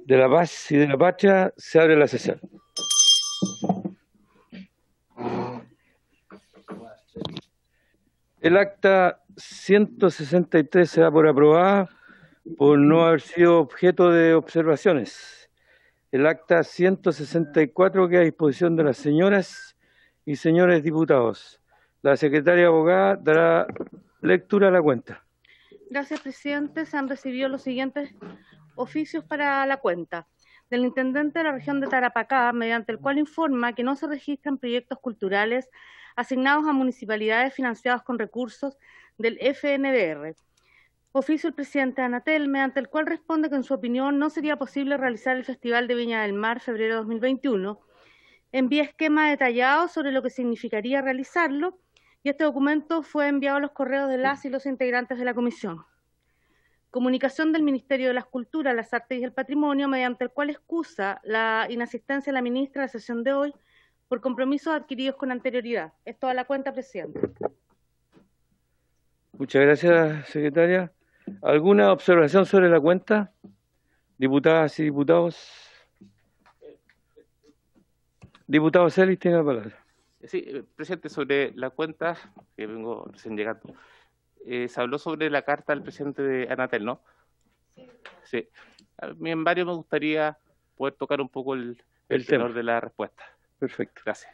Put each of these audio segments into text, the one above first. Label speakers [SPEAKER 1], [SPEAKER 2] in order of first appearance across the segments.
[SPEAKER 1] De la paz y de la patria se abre la sesión. El acta 163 se da por aprobada por no haber sido objeto de observaciones. El acta 164 queda a disposición de las señoras y señores diputados. La secretaria abogada dará lectura a la cuenta.
[SPEAKER 2] Gracias, presidente. Se han recibido los siguientes oficios para la cuenta del intendente de la región de Tarapacá, mediante el cual informa que no se registran proyectos culturales asignados a municipalidades financiados con recursos del FNDR. Oficio del presidente de Anatel, mediante el cual responde que en su opinión no sería posible realizar el Festival de Viña del Mar febrero de 2021. Envía esquema detallado sobre lo que significaría realizarlo y este documento fue enviado a los correos de las y los integrantes de la comisión. Comunicación del Ministerio de las Culturas, las Artes y el Patrimonio, mediante el cual excusa la inasistencia de la ministra a la sesión de hoy por compromisos adquiridos con anterioridad. Es toda la cuenta, presidente.
[SPEAKER 1] Muchas gracias, secretaria. ¿Alguna observación sobre la cuenta? Diputadas y diputados. Diputado Celis tiene la palabra.
[SPEAKER 3] Sí, presidente, sobre la cuenta, que vengo recién llegando, se habló sobre la carta del presidente de Anatel, ¿no? Sí. A mí en varios me gustaría poder tocar un poco el tenor de la respuesta.
[SPEAKER 1] Perfecto.
[SPEAKER 3] Gracias.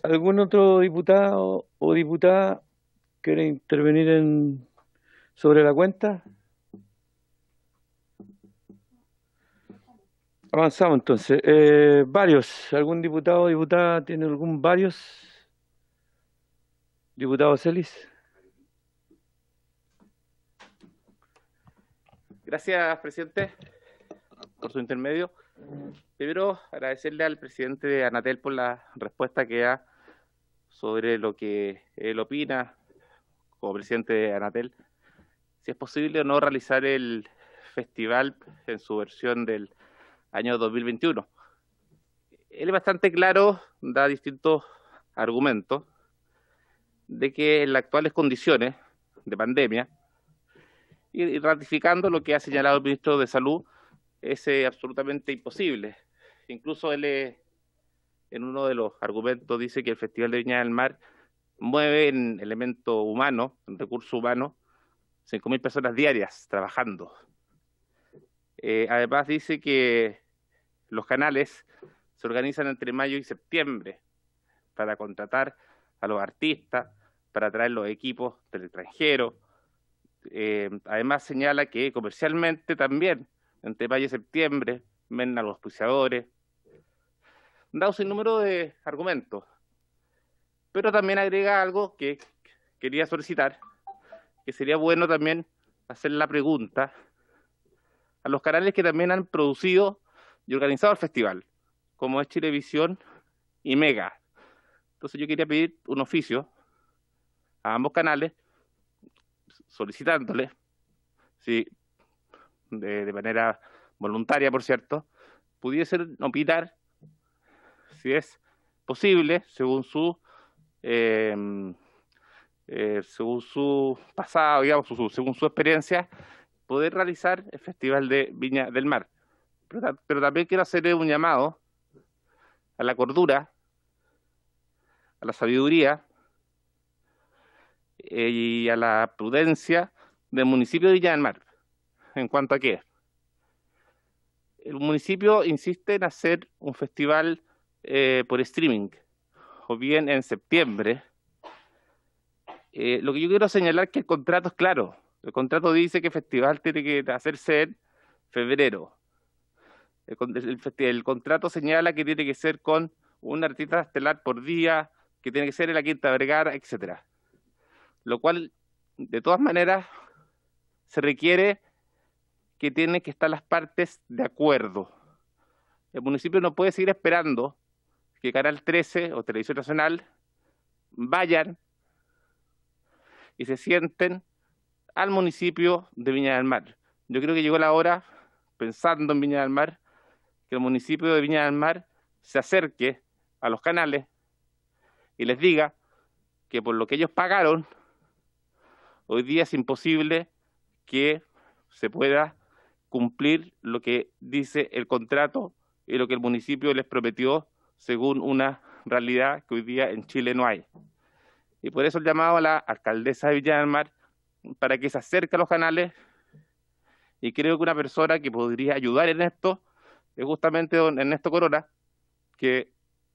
[SPEAKER 1] ¿Algún otro diputado o diputada quiere intervenir sobre la cuenta? Avanzamos entonces. Varios. ¿Algún diputado o diputada tiene varios? Diputado Celis.
[SPEAKER 3] Gracias, presidente, por su intermedio. Primero, agradecerle al presidente de Anatel por la respuesta que da sobre lo que él opina como presidente de Anatel, si es posible o no realizar el festival en su versión del año 2021. Él es bastante claro, da distintos argumentos de que en las actuales condiciones de pandemia, y ratificando lo que ha señalado el ministro de Salud, es absolutamente imposible. Incluso él, en uno de los argumentos, dice que el Festival de Viña del Mar mueve en elemento humano, en recurso humano, 5.000 personas diarias trabajando. Además dice que los canales se organizan entre mayo y septiembre para contratar a los artistas, para traer los equipos del extranjero. Además señala que comercialmente también, entre mayo y septiembre, ven a los auspiciadores. Da un sinnúmero de argumentos, pero también agrega algo que quería solicitar, que sería bueno también hacer la pregunta a los canales que también han producido y organizado el festival, como es Chilevisión y Mega. Entonces yo quería pedir un oficio a ambos canales, solicitándoles, si de manera voluntaria, por cierto, pudiesen opinar si es posible, según su pasado, digamos, según su experiencia, poder realizar el Festival de Viña del Mar. Pero también quiero hacerle un llamado a la cordura, a la sabiduría y a la prudencia del municipio de Viña del Mar. ¿En cuanto a qué? El municipio insiste en hacer un festival por streaming, o bien en septiembre. Lo que yo quiero señalar es que el contrato es claro. El contrato dice que el festival tiene que hacerse en febrero. El contrato señala que tiene que ser con un artista estelar por día, que tiene que ser en la Quinta Vergara, etcétera. Lo cual, de todas maneras, se requiere que tienen que estar las partes de acuerdo. El municipio no puede seguir esperando que Canal 13 o Televisión Nacional vayan y se sienten al municipio de Viña del Mar. Yo creo que llegó la hora, pensando en Viña del Mar, que el municipio de Viña del Mar se acerque a los canales y les diga que por lo que ellos pagaron Hoy día es imposible que se pueda cumplir lo que dice el contrato y lo que el municipio les prometió según una realidad que hoy día en Chile no hay. Y por eso el llamado a la alcaldesa de Viña del Mar para que se acerque a los canales, y creo que una persona que podría ayudar en esto es justamente don Ernesto Corona, que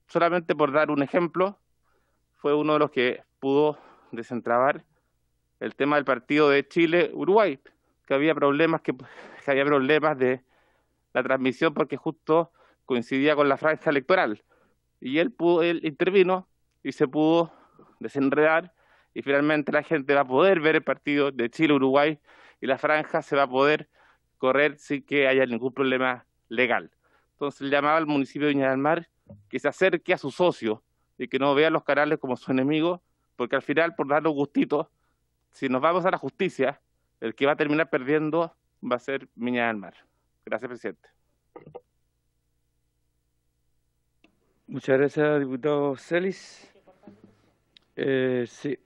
[SPEAKER 3] solamente por dar un ejemplo fue uno de los que pudo desentrabar el tema del partido de Chile-Uruguay, que había problemas de la transmisión porque justo coincidía con la franja electoral, y él intervino y se pudo desenredar, y finalmente la gente va a poder ver el partido de Chile-Uruguay y la franja se va a poder correr sin que haya ningún problema legal. Entonces le llamaba al municipio de Viña del Mar que se acerque a su socio y que no vea los canales como su enemigo, porque al final, por darnos gustitos, si nos vamos a la justicia, el que va a terminar perdiendo va a ser Viña del Mar. Gracias, presidente.
[SPEAKER 1] Muchas gracias, diputado Celis. Sí.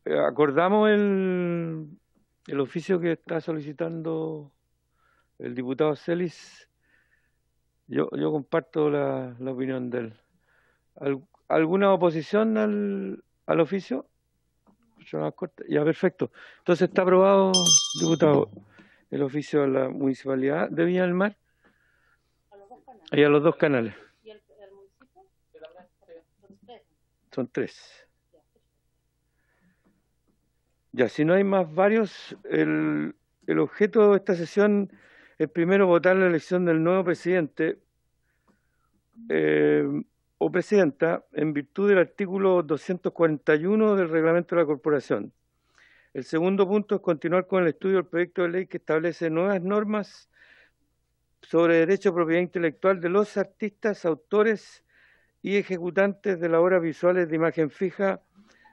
[SPEAKER 1] Acordamos el oficio que está solicitando el diputado Celis. Yo comparto la opinión de él. ¿Alguna oposición al oficio? Ya, perfecto. Entonces está aprobado, diputado, el oficio de la Municipalidad de Viña del Mar y a los dos canales.
[SPEAKER 2] ¿Y el municipio?
[SPEAKER 1] Son tres. Ya, si no hay más varios, el objeto de esta sesión es primero votar la elección del nuevo presidente o presidenta en virtud del artículo 241 del reglamento de la corporación. El segundo punto es continuar con el estudio del proyecto de ley que establece nuevas normas sobre derecho a propiedad intelectual de los artistas, autores y ejecutantes de las obras visuales de imagen fija,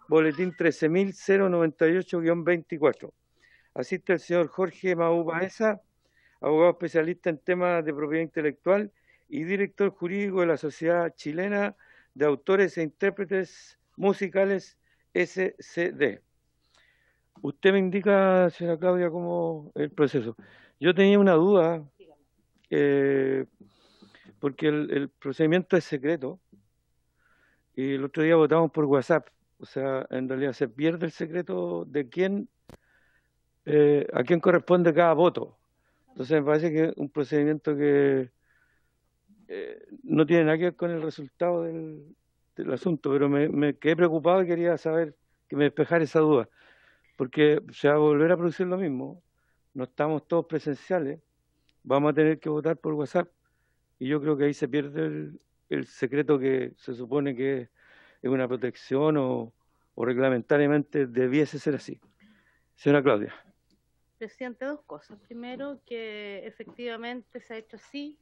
[SPEAKER 1] boletín 13.098-24. Asiste el señor Jorge Maú Baeza, abogado especialista en temas de propiedad intelectual y director jurídico de la Sociedad Chilena de Autores e Intérpretes Musicales, SCD. Usted me indica, señora Claudia, cómo es el proceso. Yo tenía una duda, porque el procedimiento es secreto, y el otro día votamos por WhatsApp. O sea, en realidad se pierde el secreto de a quién corresponde cada voto. Entonces me parece que es un procedimiento que no tiene nada que ver con el resultado del asunto, pero me quedé preocupado y quería saber que me despejara esa duda, porque se va a volver a producir lo mismo. No estamos todos presenciales, vamos a tener que votar por WhatsApp, y yo creo que ahí se pierde el secreto que se supone que es una protección o reglamentariamente debiese ser así. Señora Claudia.
[SPEAKER 2] Presidente, dos cosas. Primero, que efectivamente se ha hecho así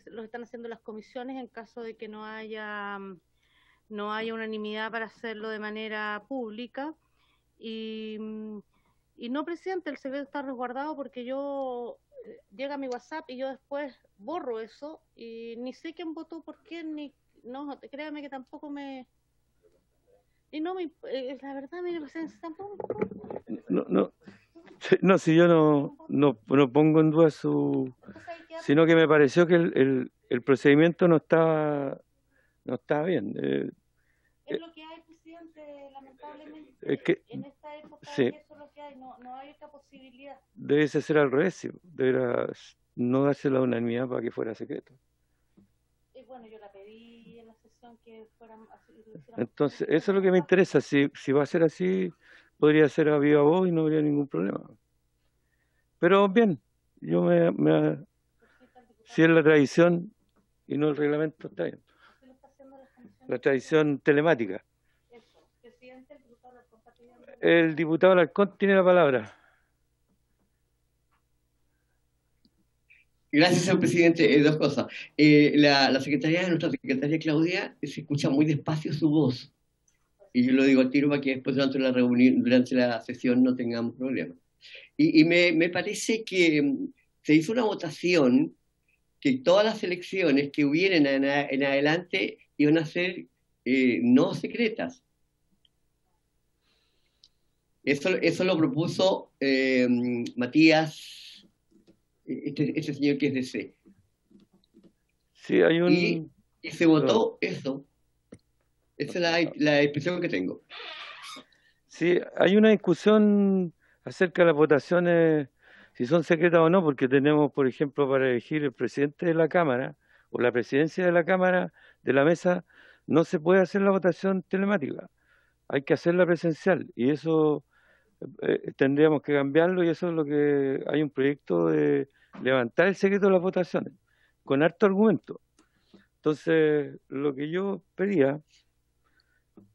[SPEAKER 2] lo están haciendo las comisiones en caso de que no haya unanimidad para hacerlo de manera pública. Y no, presidente, el secreto está resguardado porque llega a mi WhatsApp y yo después borro eso y ni sé quién votó por quién, no, créame que tampoco la verdad, mire, presidente, tampoco.
[SPEAKER 1] No, si yo no pongo en duda sino que me pareció que el procedimiento no estaba bien.
[SPEAKER 2] Es lo que hay, presidente, lamentablemente.
[SPEAKER 1] Es que,
[SPEAKER 2] en esta época
[SPEAKER 1] sí,
[SPEAKER 2] eso es lo que hay, no hay otra posibilidad.
[SPEAKER 1] Debe ser al revés, sí, deberá no darse la unanimidad para que fuera secreto.
[SPEAKER 2] Bueno, yo la pedí en la sesión que fueran así.
[SPEAKER 1] Entonces, eso es lo que me interesa. Si va a ser así, podría ser a viva voz y no habría ningún problema. Pero bien, yo si es la tradición y no el reglamento, está bien. La tradición telemática. El diputado Alarcón tiene la palabra.
[SPEAKER 4] Gracias, señor presidente. Dos cosas. Nuestra secretaria Claudia, se escucha muy despacio su voz. Y yo lo digo al tiro para que después durante la sesión no tengamos problemas. Y me parece que se hizo una votación que todas las elecciones que hubieran en adelante iban a ser no secretas. Eso lo propuso Matías, este señor que es de C.
[SPEAKER 1] Sí, hay
[SPEAKER 4] Y se votó eso. Esa es la expresión que tengo.
[SPEAKER 1] Sí, hay una discusión acerca de las votaciones, si son secretas o no, porque tenemos, por ejemplo, para elegir el presidente de la Cámara o la presidencia de la Cámara, de la mesa, no se puede hacer la votación telemática, hay que hacerla presencial y eso tendríamos que cambiarlo y eso es lo que hay un proyecto de levantar el secreto de las votaciones, con harto argumento. Entonces, lo que yo pedía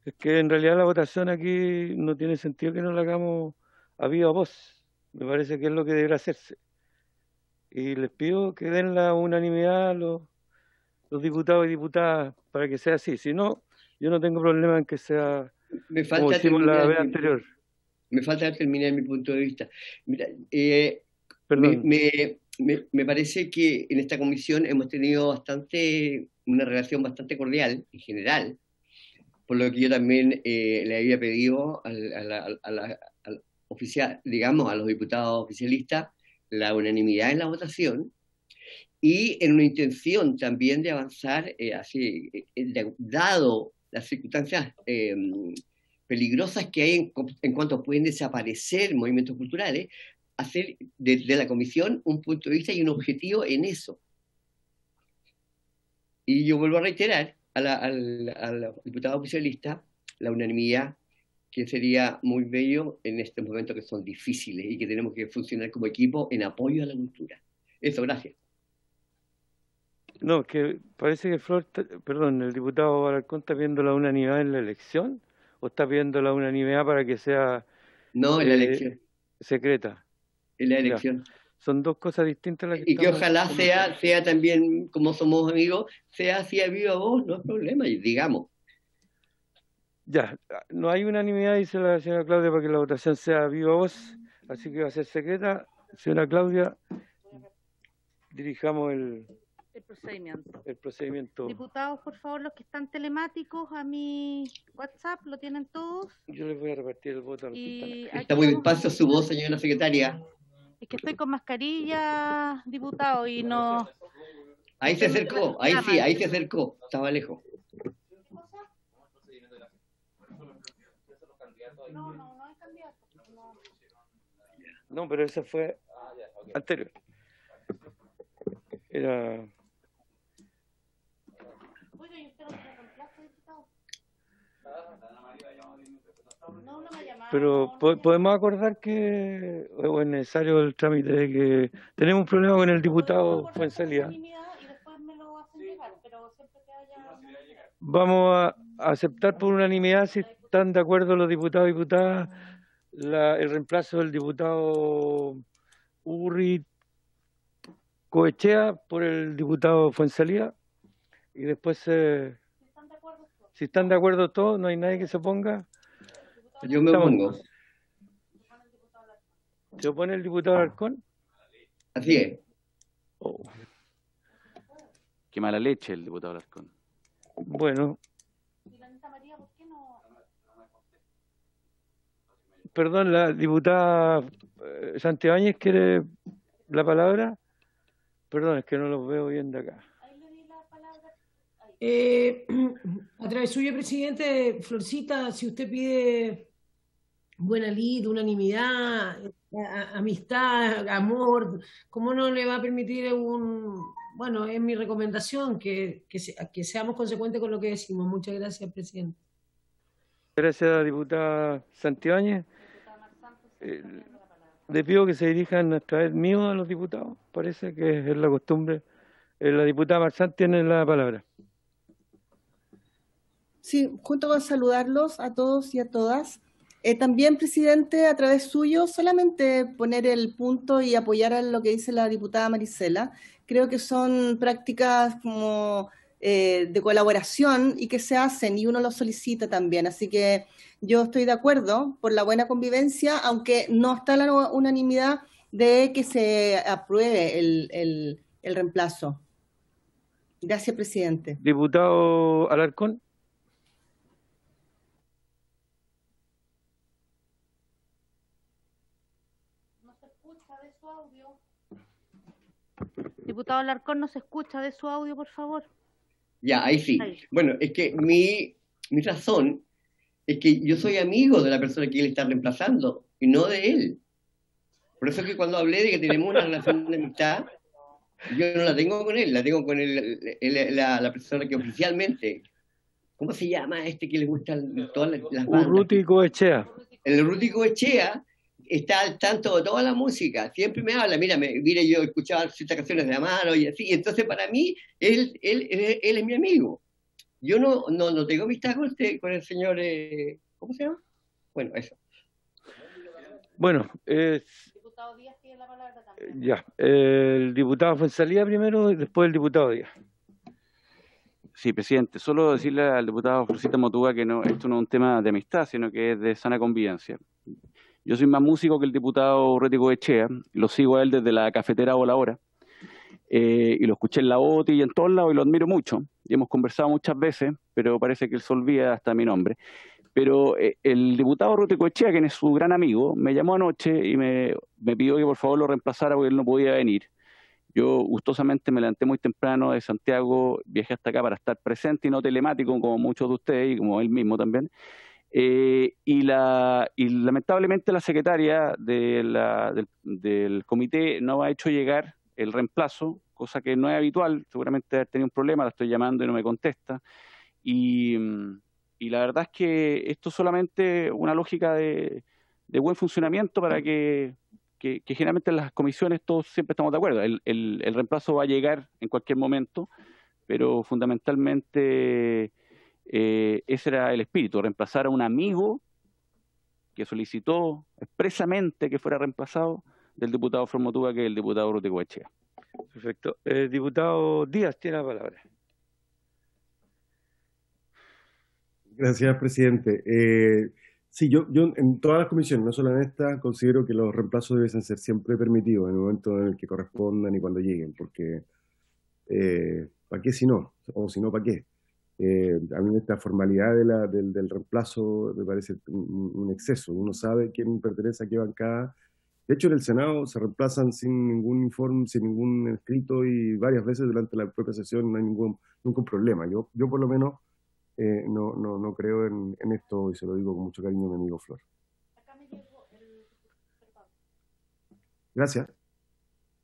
[SPEAKER 1] es que en realidad la votación aquí no tiene sentido que no la hagamos a viva voz. Me parece que es lo que deberá hacerse. Y les pido que den la unanimidad a los diputados y diputadas para que sea así. Si no, yo no tengo problema en que sea
[SPEAKER 4] Me
[SPEAKER 1] como
[SPEAKER 4] falta
[SPEAKER 1] hicimos la
[SPEAKER 4] terminar
[SPEAKER 1] vez anterior.
[SPEAKER 4] Me falta terminar mi punto de vista. Mira,
[SPEAKER 1] Perdón.
[SPEAKER 4] me parece que en esta comisión hemos tenido una relación bastante cordial en general, por lo que yo también le había pedido al oficial, digamos, a los diputados oficialistas la unanimidad en la votación y en una intención también de avanzar dado las circunstancias peligrosas que hay en cuanto pueden desaparecer movimientos culturales, hacer desde la comisión un punto de vista y un objetivo en eso. Y yo vuelvo a reiterar al diputado oficialista la unanimidad, que sería muy bello en estos momentos que son difíciles y que tenemos que funcionar como equipo en apoyo a la cultura. Eso, gracias.
[SPEAKER 1] No, que parece que el diputado Alarcón está pidiendo la unanimidad en la elección o está pidiendo la unanimidad para que sea
[SPEAKER 4] No, en la elección.
[SPEAKER 1] Secreta.
[SPEAKER 4] En la
[SPEAKER 1] Ya.
[SPEAKER 4] elección.
[SPEAKER 1] Son dos cosas distintas las que
[SPEAKER 4] Y que
[SPEAKER 1] estamos
[SPEAKER 4] ojalá sea también, como somos amigos, sea así a viva voz, no hay problema, y digamos.
[SPEAKER 1] Ya, no hay unanimidad, dice la señora Claudia, para que la votación sea a viva voz, así que va a ser secreta. Señora Claudia, dirijamos el procedimiento.
[SPEAKER 2] Diputados, por favor, los que están telemáticos a mi WhatsApp, ¿lo tienen todos?
[SPEAKER 1] Yo les voy a repartir el voto a los que están.
[SPEAKER 4] Está muy despacio su voz, señora secretaria.
[SPEAKER 2] Es que estoy con mascarilla, diputado, y no...
[SPEAKER 4] Ahí se acercó, ahí se acercó, estaba lejos.
[SPEAKER 2] No hay candidato.
[SPEAKER 1] No, pero ese fue anterior. Era...
[SPEAKER 2] Oiga, ¿y usted no tiene reemplazo, diputado? No me llamaron.
[SPEAKER 1] Pero podemos acordar que es necesario el trámite de que tenemos un problema con el diputado Fuenzalía. Vamos a aceptar por unanimidad, si están de acuerdo los diputados y diputadas, el reemplazo del diputado Urri Coechea por el diputado Fuenzalía. Y después, si están de acuerdo todos, no hay nadie que se oponga.
[SPEAKER 4] Yo me opongo.
[SPEAKER 1] ¿Se opone el diputado Alarcón?
[SPEAKER 4] Así es.
[SPEAKER 1] Oh.
[SPEAKER 5] Qué mala leche el diputado Alarcón.
[SPEAKER 1] Bueno. Perdón, la diputada Santibáñez quiere la palabra. Perdón, es que no los veo bien de acá.
[SPEAKER 6] A través suyo, presidente, Florcita, si usted pide buena lid, unanimidad, amistad, amor, ¿cómo no le va a permitir bueno, es mi recomendación que seamos consecuentes con lo que decimos? Muchas gracias, presidente.
[SPEAKER 1] Gracias, diputada Santibáñez. Le pido que se dirijan a través mío a los diputados. Parece que es la costumbre. La diputada Marzán tiene la palabra.
[SPEAKER 7] Sí, junto con saludarlos a todos y a todas. También, presidente, a través suyo, solamente poner el punto y apoyar a lo que dice la diputada Marisela. Creo que son prácticas como de colaboración y que se hacen y uno lo solicita también. Así que yo estoy de acuerdo por la buena convivencia, aunque no está la unanimidad de que se apruebe el reemplazo. Gracias, presidente.
[SPEAKER 1] Diputado Alarcón.
[SPEAKER 2] Diputado Alarcón, no se escucha de su audio, por favor.
[SPEAKER 4] Ya, ahí sí.
[SPEAKER 2] Ahí.
[SPEAKER 4] Bueno, es que mi razón es que yo soy amigo de la persona que él está reemplazando y no de él. Por eso es que cuando hablé de que tenemos una relación de amistad, yo no la tengo con él, la tengo con la persona que oficialmente, ¿cómo se llama este que le gustan todas las bandas?
[SPEAKER 1] Urruti Coechea.
[SPEAKER 4] El Ruti Coechea está al tanto de toda la música, siempre me habla, mira, yo escuchaba ciertas canciones de Amaro y así, entonces para mí, él es mi amigo. Yo no tengo amistad con el señor, ¿cómo se llama? Bueno, eso.
[SPEAKER 1] Bueno,
[SPEAKER 2] Diputado Díaz tiene la palabra también.
[SPEAKER 1] ya. El diputado Fuenzalía primero y después el diputado Díaz.
[SPEAKER 5] Sí, presidente, solo decirle al diputado Florcita Motúa que esto no es un tema de amistad, sino que es de sana convivencia. Yo soy más músico que el diputado Urruti Coechea, lo sigo a él desde la cafetera Voladora, y lo escuché en la OTI y en todos lados y lo admiro mucho, y hemos conversado muchas veces, pero parece que él se olvida hasta mi nombre. Pero el diputado Urruti Coechea, quien es su gran amigo, me llamó anoche y me pidió que por favor lo reemplazara porque él no podía venir. Yo gustosamente me levanté muy temprano de Santiago, viajé hasta acá para estar presente y no telemático como muchos de ustedes y como él mismo también. Y lamentablemente la secretaria del comité no ha hecho llegar el reemplazo, cosa que no es habitual, seguramente ha tenido un problema, la estoy llamando y no me contesta. Y la verdad es que esto es solamente una lógica de buen funcionamiento para que generalmente en las comisiones todos siempre estamos de acuerdo. El reemplazo va a llegar en cualquier momento, pero fundamentalmente ese era el espíritu, reemplazar a un amigo que solicitó expresamente que fuera reemplazado del diputado Flor Motúa, que es el diputado Urruti Coechea.
[SPEAKER 1] Perfecto. El diputado Díaz tiene la palabra.
[SPEAKER 8] Gracias, presidente. Sí, yo en todas las comisiones, no solo en esta, considero que los reemplazos deben ser siempre permitidos en el momento en el que correspondan y cuando lleguen, porque ¿para qué si no? O si no, ¿para qué? A mí esta formalidad del reemplazo me parece un exceso. Uno sabe quién pertenece a qué bancada. De hecho, en el Senado se reemplazan sin ningún informe, sin ningún escrito y varias veces durante la propia sesión no hay ningún problema. Yo por lo menos no creo en esto y se lo digo con mucho cariño a mi amigo Flor. Gracias.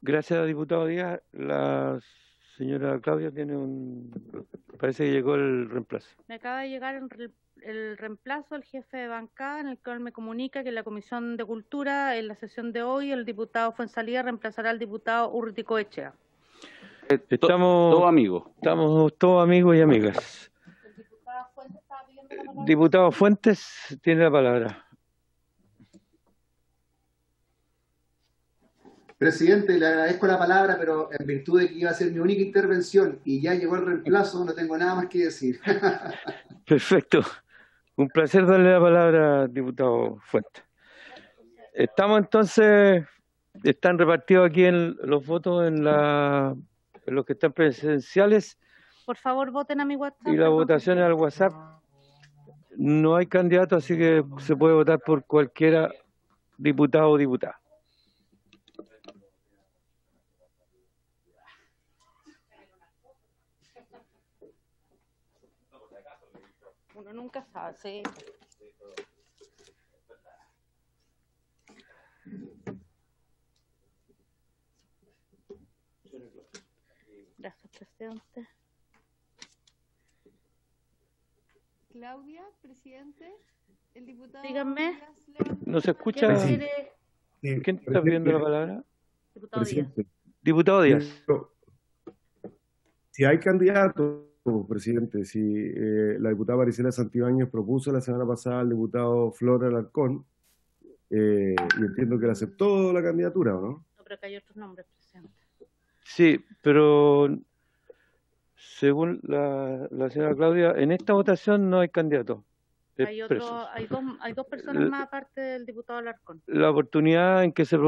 [SPEAKER 1] Gracias, diputado Díaz. La señora Claudia parece que llegó el reemplazo.
[SPEAKER 2] Me acaba de llegar el reemplazo del jefe de bancada, en el cual me comunica que en la Comisión de Cultura, en la sesión de hoy, el diputado Fuenzalía reemplazará al diputado Urruti Coechea.
[SPEAKER 1] Estamos
[SPEAKER 5] todos amigos.
[SPEAKER 1] Estamos todos amigos y amigas. Diputado Fuentes tiene la palabra.
[SPEAKER 9] Presidente, le agradezco la palabra, pero en virtud de que iba a ser mi única intervención y ya llegó el reemplazo, no tengo nada más que decir.
[SPEAKER 1] Perfecto. Un placer darle la palabra, diputado Fuentes. Estamos entonces, están repartidos aquí en los votos en los que están presenciales.
[SPEAKER 2] Por favor, voten a mi WhatsApp.
[SPEAKER 1] Y la votación es al WhatsApp. No hay candidato, así que se puede votar por cualquiera diputado o diputada.
[SPEAKER 2] Uno nunca sabe, sí. Gracias, presidente.
[SPEAKER 10] Claudia, presidente, el diputado...
[SPEAKER 2] Díganme.
[SPEAKER 1] ¿No se escucha? ¿Quién está pidiendo la palabra?
[SPEAKER 2] Diputado Díaz.
[SPEAKER 1] Diputado Díaz.
[SPEAKER 8] Si hay candidatos, presidente, si la diputada Maricela Santibáñez propuso la semana pasada al diputado Flor Alarcón, y entiendo que le aceptó la candidatura, ¿o no?
[SPEAKER 2] No, pero que hay otros nombres, presidente.
[SPEAKER 1] Sí, pero según la señora Claudia, en esta votación no hay candidato.
[SPEAKER 2] Hay dos personas más aparte del diputado Alarcón.
[SPEAKER 1] La oportunidad en que se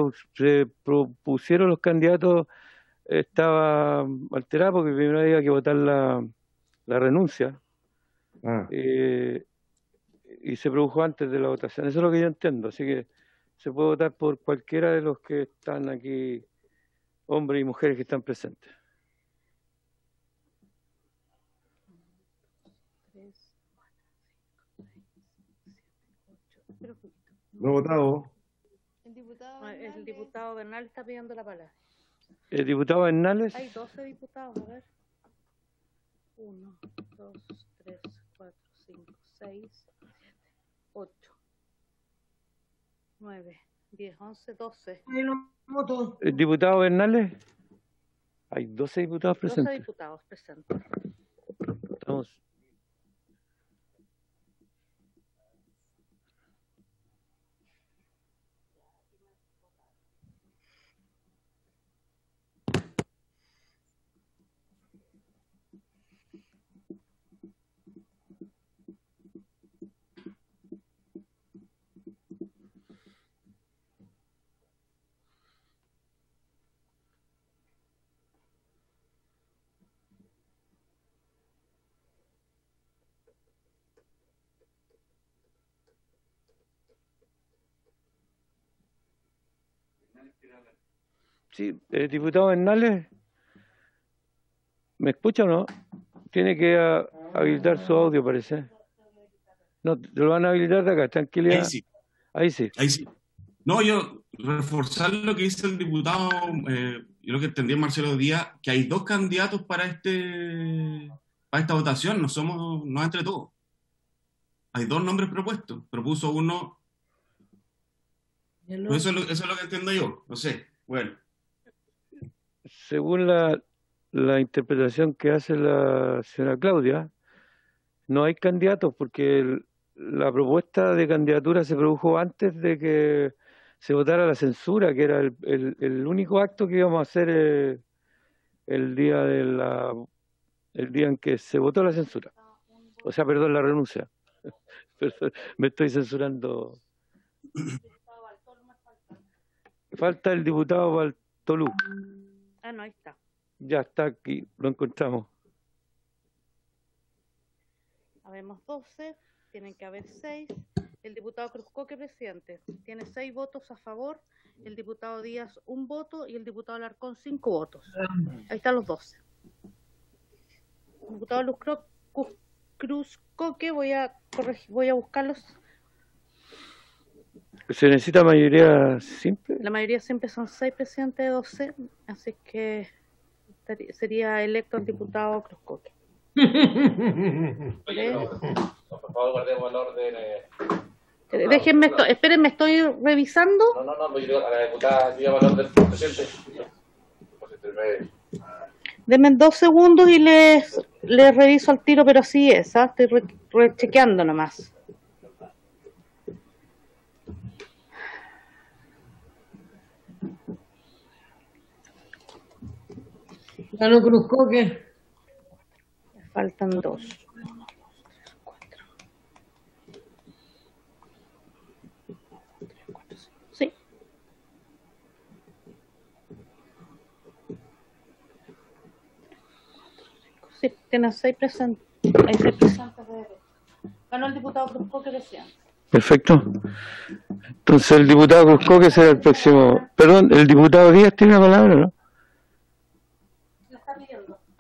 [SPEAKER 1] propusieron los candidatos estaba alterada porque primero había que votar la renuncia y se produjo antes de la votación. Eso es lo que yo entiendo, así que se puede votar por cualquiera de los que están aquí hombres y mujeres que están presentes.
[SPEAKER 8] No votado.
[SPEAKER 2] El diputado Bernal está pidiendo la palabra.
[SPEAKER 1] El diputado Bernales.
[SPEAKER 2] Hay 12 diputados, a ver. 1, 2, 3, 4, 5, 6, 7, 8, 9, 10, 11, 12.
[SPEAKER 1] ¿El diputado Bernales? Hay 12 diputados
[SPEAKER 2] 12
[SPEAKER 1] presentes.
[SPEAKER 2] diputados presentes.
[SPEAKER 1] Estamos. Sí, el diputado Bernales, ¿me escucha o no? Tiene que habilitar su audio, parece. No, te lo van a habilitar de acá, tranquilidad.
[SPEAKER 11] Ahí sí.
[SPEAKER 1] Ahí sí.
[SPEAKER 11] Ahí sí. No, yo reforzar lo que dice el diputado, yo lo que entendí en Marcelo Díaz, que hay 2 candidatos para esta votación, no entre todos. Hay 2 nombres propuestos. Propuso uno. No, eso es lo que entiendo yo. No sé. Bueno.
[SPEAKER 1] Según la interpretación que hace la señora Claudia, no hay candidatos porque la propuesta de candidatura se produjo antes de que se votara la censura, que era el único acto que íbamos a hacer el día en que se votó la censura. O sea, perdón, la renuncia. Perdón, me estoy censurando. Falta el diputado Bartolú.
[SPEAKER 2] Ah, no, ahí está.
[SPEAKER 1] Ya está aquí, lo encontramos.
[SPEAKER 2] Habemos 12, tienen que haber 6. El diputado Cruzcoque, presidente, tiene 6 votos a favor. El diputado Díaz, 1 voto. Y el diputado Alarcón, 5 votos. Ahí están los 12. El diputado Cruzcoque, voy a buscarlos.
[SPEAKER 1] ¿Se necesita mayoría simple?
[SPEAKER 2] La mayoría simple son 6 presidentes de 12, así que sería electo el diputado Cruzcoque.
[SPEAKER 3] Por favor, guardemos el orden.
[SPEAKER 2] Déjenme, espérenme, estoy revisando.
[SPEAKER 3] No, yo a la diputada lleva el orden presidente.
[SPEAKER 2] Denme 2 segundos y les reviso al tiro, pero así es, ¿ah? Estoy rechequeando nomás.
[SPEAKER 6] Ganó Cruzcoque.
[SPEAKER 2] Faltan 2. 4, 5. Sí. Sí, tiene 6 presentes. Hay 6 presentes de derecho. Ganó el diputado Cruzcoque, presidente.
[SPEAKER 1] Perfecto. Entonces el diputado Cruzcoque será el próximo. Perdón, el diputado Díaz tiene la palabra, ¿no?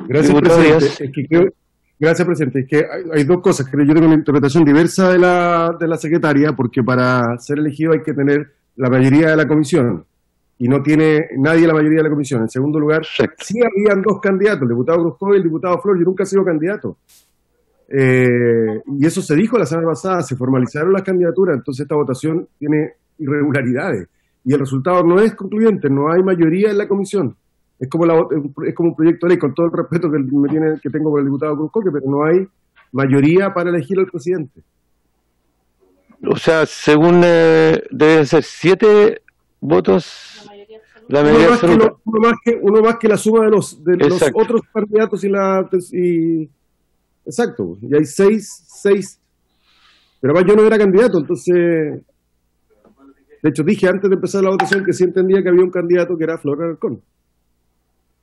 [SPEAKER 8] Gracias, presidente. Gracias, presidente. Es que hay 2 cosas. Creo yo tengo una interpretación diversa de la secretaria, porque para ser elegido hay que tener la mayoría de la comisión, y no tiene nadie la mayoría de la comisión. En segundo lugar, sí habían 2 candidatos, el diputado Cruzcoque y el diputado Flor. Yo nunca he sido candidato. Y eso se dijo la semana pasada, se formalizaron las candidaturas, entonces esta votación tiene irregularidades. Y el resultado no es concluyente, no hay mayoría en la comisión. Es como un proyecto de ley, con todo el respeto que tengo por el diputado Cruzcoque, pero no hay mayoría para elegir al presidente.
[SPEAKER 1] O sea, según deben ser 7 votos, la mayoría absoluta.
[SPEAKER 8] Uno más que la suma de los otros candidatos exacto, y hay 6. Pero además yo no era candidato, entonces, de hecho dije antes de empezar la votación que sí entendía que había un candidato que era Flor Alarcón.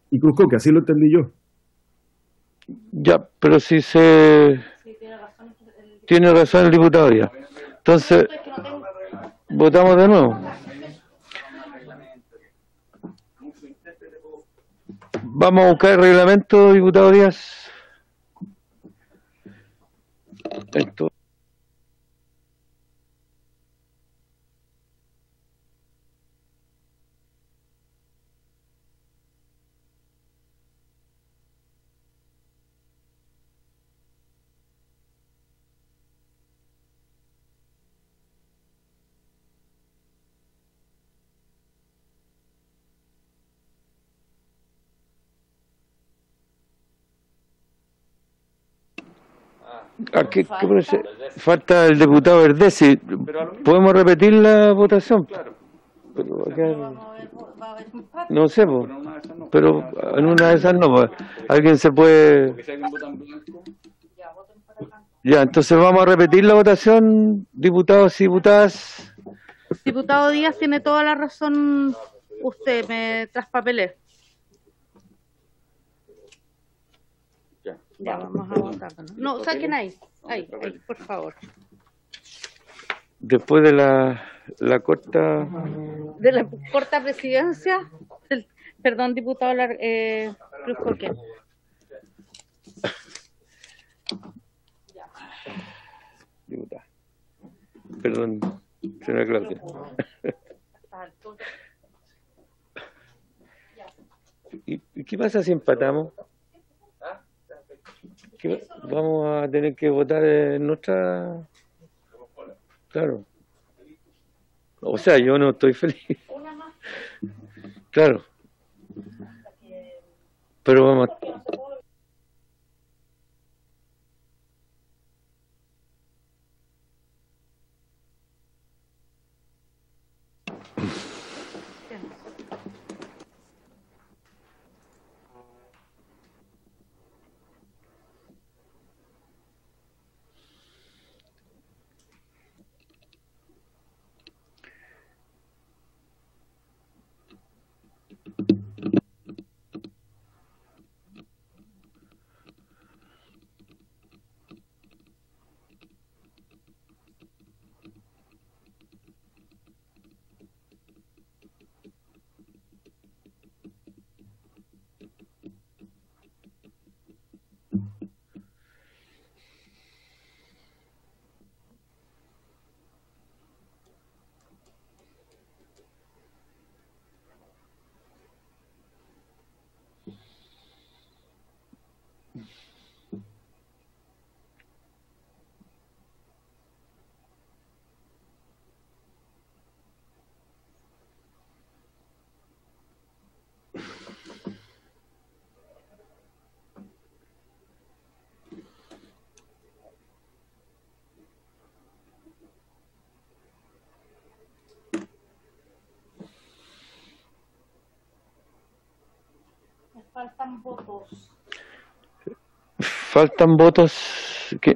[SPEAKER 8] Y Cruzcoque, así lo entendí yo.
[SPEAKER 1] Ya, pero si tiene razón el diputado ya. Entonces, votamos de nuevo. Vamos a buscar el reglamento, diputado Díaz. Esto. Aquí, falta el diputado Verdesi. ¿Podemos repetir la votación? Pero acá, no sé, pero en una de esas no. Alguien se puede... Ya, entonces vamos a repetir la votación, diputados y diputadas.
[SPEAKER 2] Diputado Díaz, tiene toda la razón usted, me traspapelé. Ya, vamos a votar. No, saquen ahí, por favor.
[SPEAKER 1] Después de la corta...
[SPEAKER 2] De la corta presidencia, perdón, diputado Cruz Coque.
[SPEAKER 1] Diputada. Perdón, señora Claudia. ¿Y qué pasa si empatamos? Vamos a tener que votar en nuestra... Claro. O sea, yo no estoy feliz. Claro. Pero vamos a...
[SPEAKER 2] Faltan votos.
[SPEAKER 1] Faltan votos que...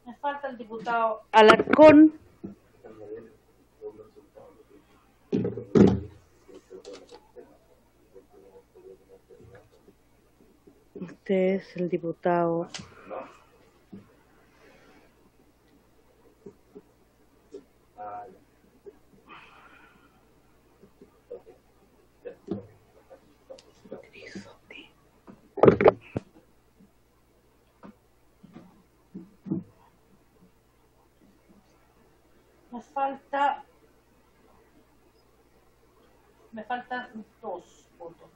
[SPEAKER 2] Me falta el diputado Alarcón. Usted es el diputado. Me faltan 2 votos.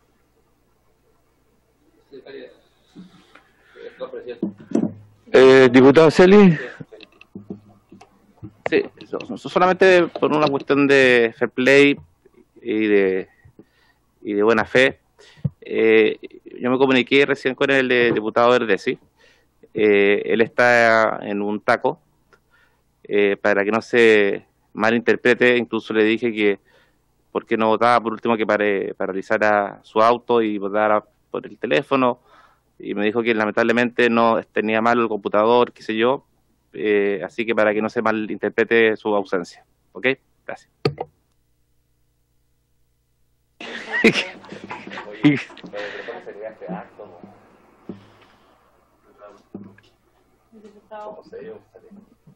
[SPEAKER 1] Diputado Celi.
[SPEAKER 3] Sí, solamente por una cuestión de fair play y de buena fe. Yo me comuniqué recién con el diputado Verdesi. Él está en un taco. Para que no se malinterprete, incluso le dije que por qué no votaba por último que paralizara su auto y votara por el teléfono, y me dijo que lamentablemente no tenía mal el computador, qué sé yo, así que para que no se malinterprete su ausencia. ¿Ok? Gracias.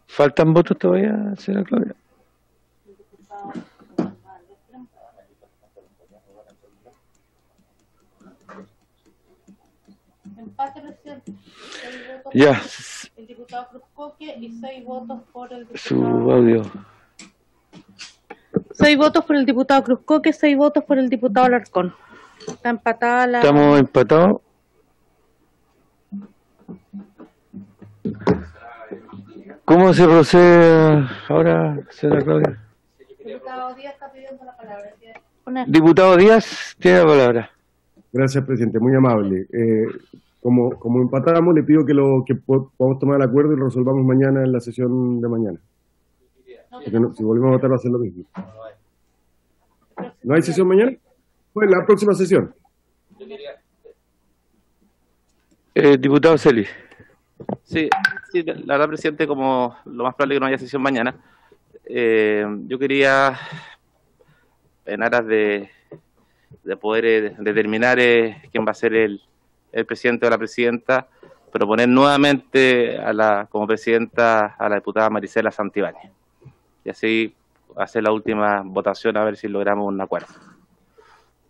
[SPEAKER 1] ¿Faltan votos todavía, señora Claudia?
[SPEAKER 2] Empate, presidente.
[SPEAKER 1] Ya.
[SPEAKER 2] El diputado Cruzcoque y 6 votos por el
[SPEAKER 1] Su
[SPEAKER 2] diputado.
[SPEAKER 1] audio.
[SPEAKER 2] 6 votos por el diputado Cruzcoque, 6 votos por el diputado Alarcón. Está empatada la...
[SPEAKER 1] Estamos empatados. ¿Cómo se procede ahora, señora Claudia?
[SPEAKER 2] Diputado Díaz está pidiendo la palabra.
[SPEAKER 1] Diputado Díaz tiene la palabra.
[SPEAKER 8] Gracias, presidente, muy amable. Como empatamos, le pido que podamos tomar el acuerdo y lo resolvamos mañana en la sesión de mañana. Porque si volvemos a votar va a ser lo mismo. ¿No hay sesión mañana? Pues la próxima sesión.
[SPEAKER 1] Diputado Celis.
[SPEAKER 3] Sí, la verdad, presidente, como lo más probable es que no haya sesión mañana, yo quería, en aras de poder determinar quién va a ser el presidente o la presidenta, proponer nuevamente como presidenta a la diputada Marisela Santibáñez. Y así hacer la última votación a ver si logramos un acuerdo.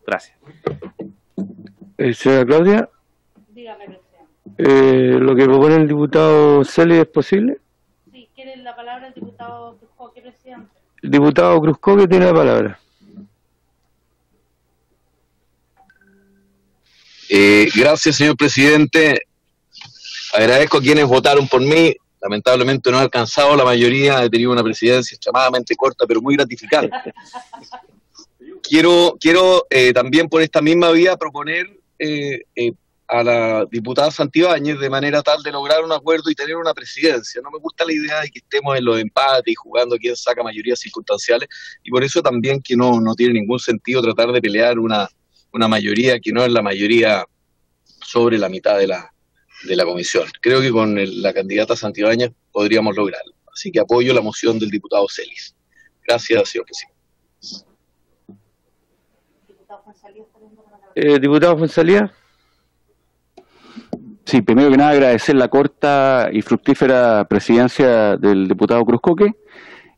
[SPEAKER 3] Gracias.
[SPEAKER 1] Señora Claudia.
[SPEAKER 2] Dígame, presidente.
[SPEAKER 1] ¿Lo que propone el diputado Celis es posible?
[SPEAKER 2] Sí, quiere la palabra el diputado Cruzcoque, presidente.
[SPEAKER 1] El diputado Cruzcoque tiene la palabra.
[SPEAKER 12] Gracias, señor presidente. Agradezco a quienes votaron por mí. Lamentablemente no he alcanzado la mayoría. He tenido una presidencia extremadamente corta, pero muy gratificante. Quiero también por esta misma vía proponer a la diputada Santibáñez de manera tal de lograr un acuerdo y tener una presidencia. No me gusta la idea de que estemos en los empates y jugando a quién saca mayorías circunstanciales, y por eso también que no tiene ningún sentido tratar de pelear una mayoría que no es la mayoría sobre la mitad de la comisión. Creo que con la candidata Santibáñez podríamos lograrlo. Así que apoyo la moción del diputado Celis. Gracias, señor presidente.
[SPEAKER 1] Diputado Fonsalía.
[SPEAKER 5] Sí, primero que nada agradecer la corta y fructífera presidencia del diputado Cruzcoque,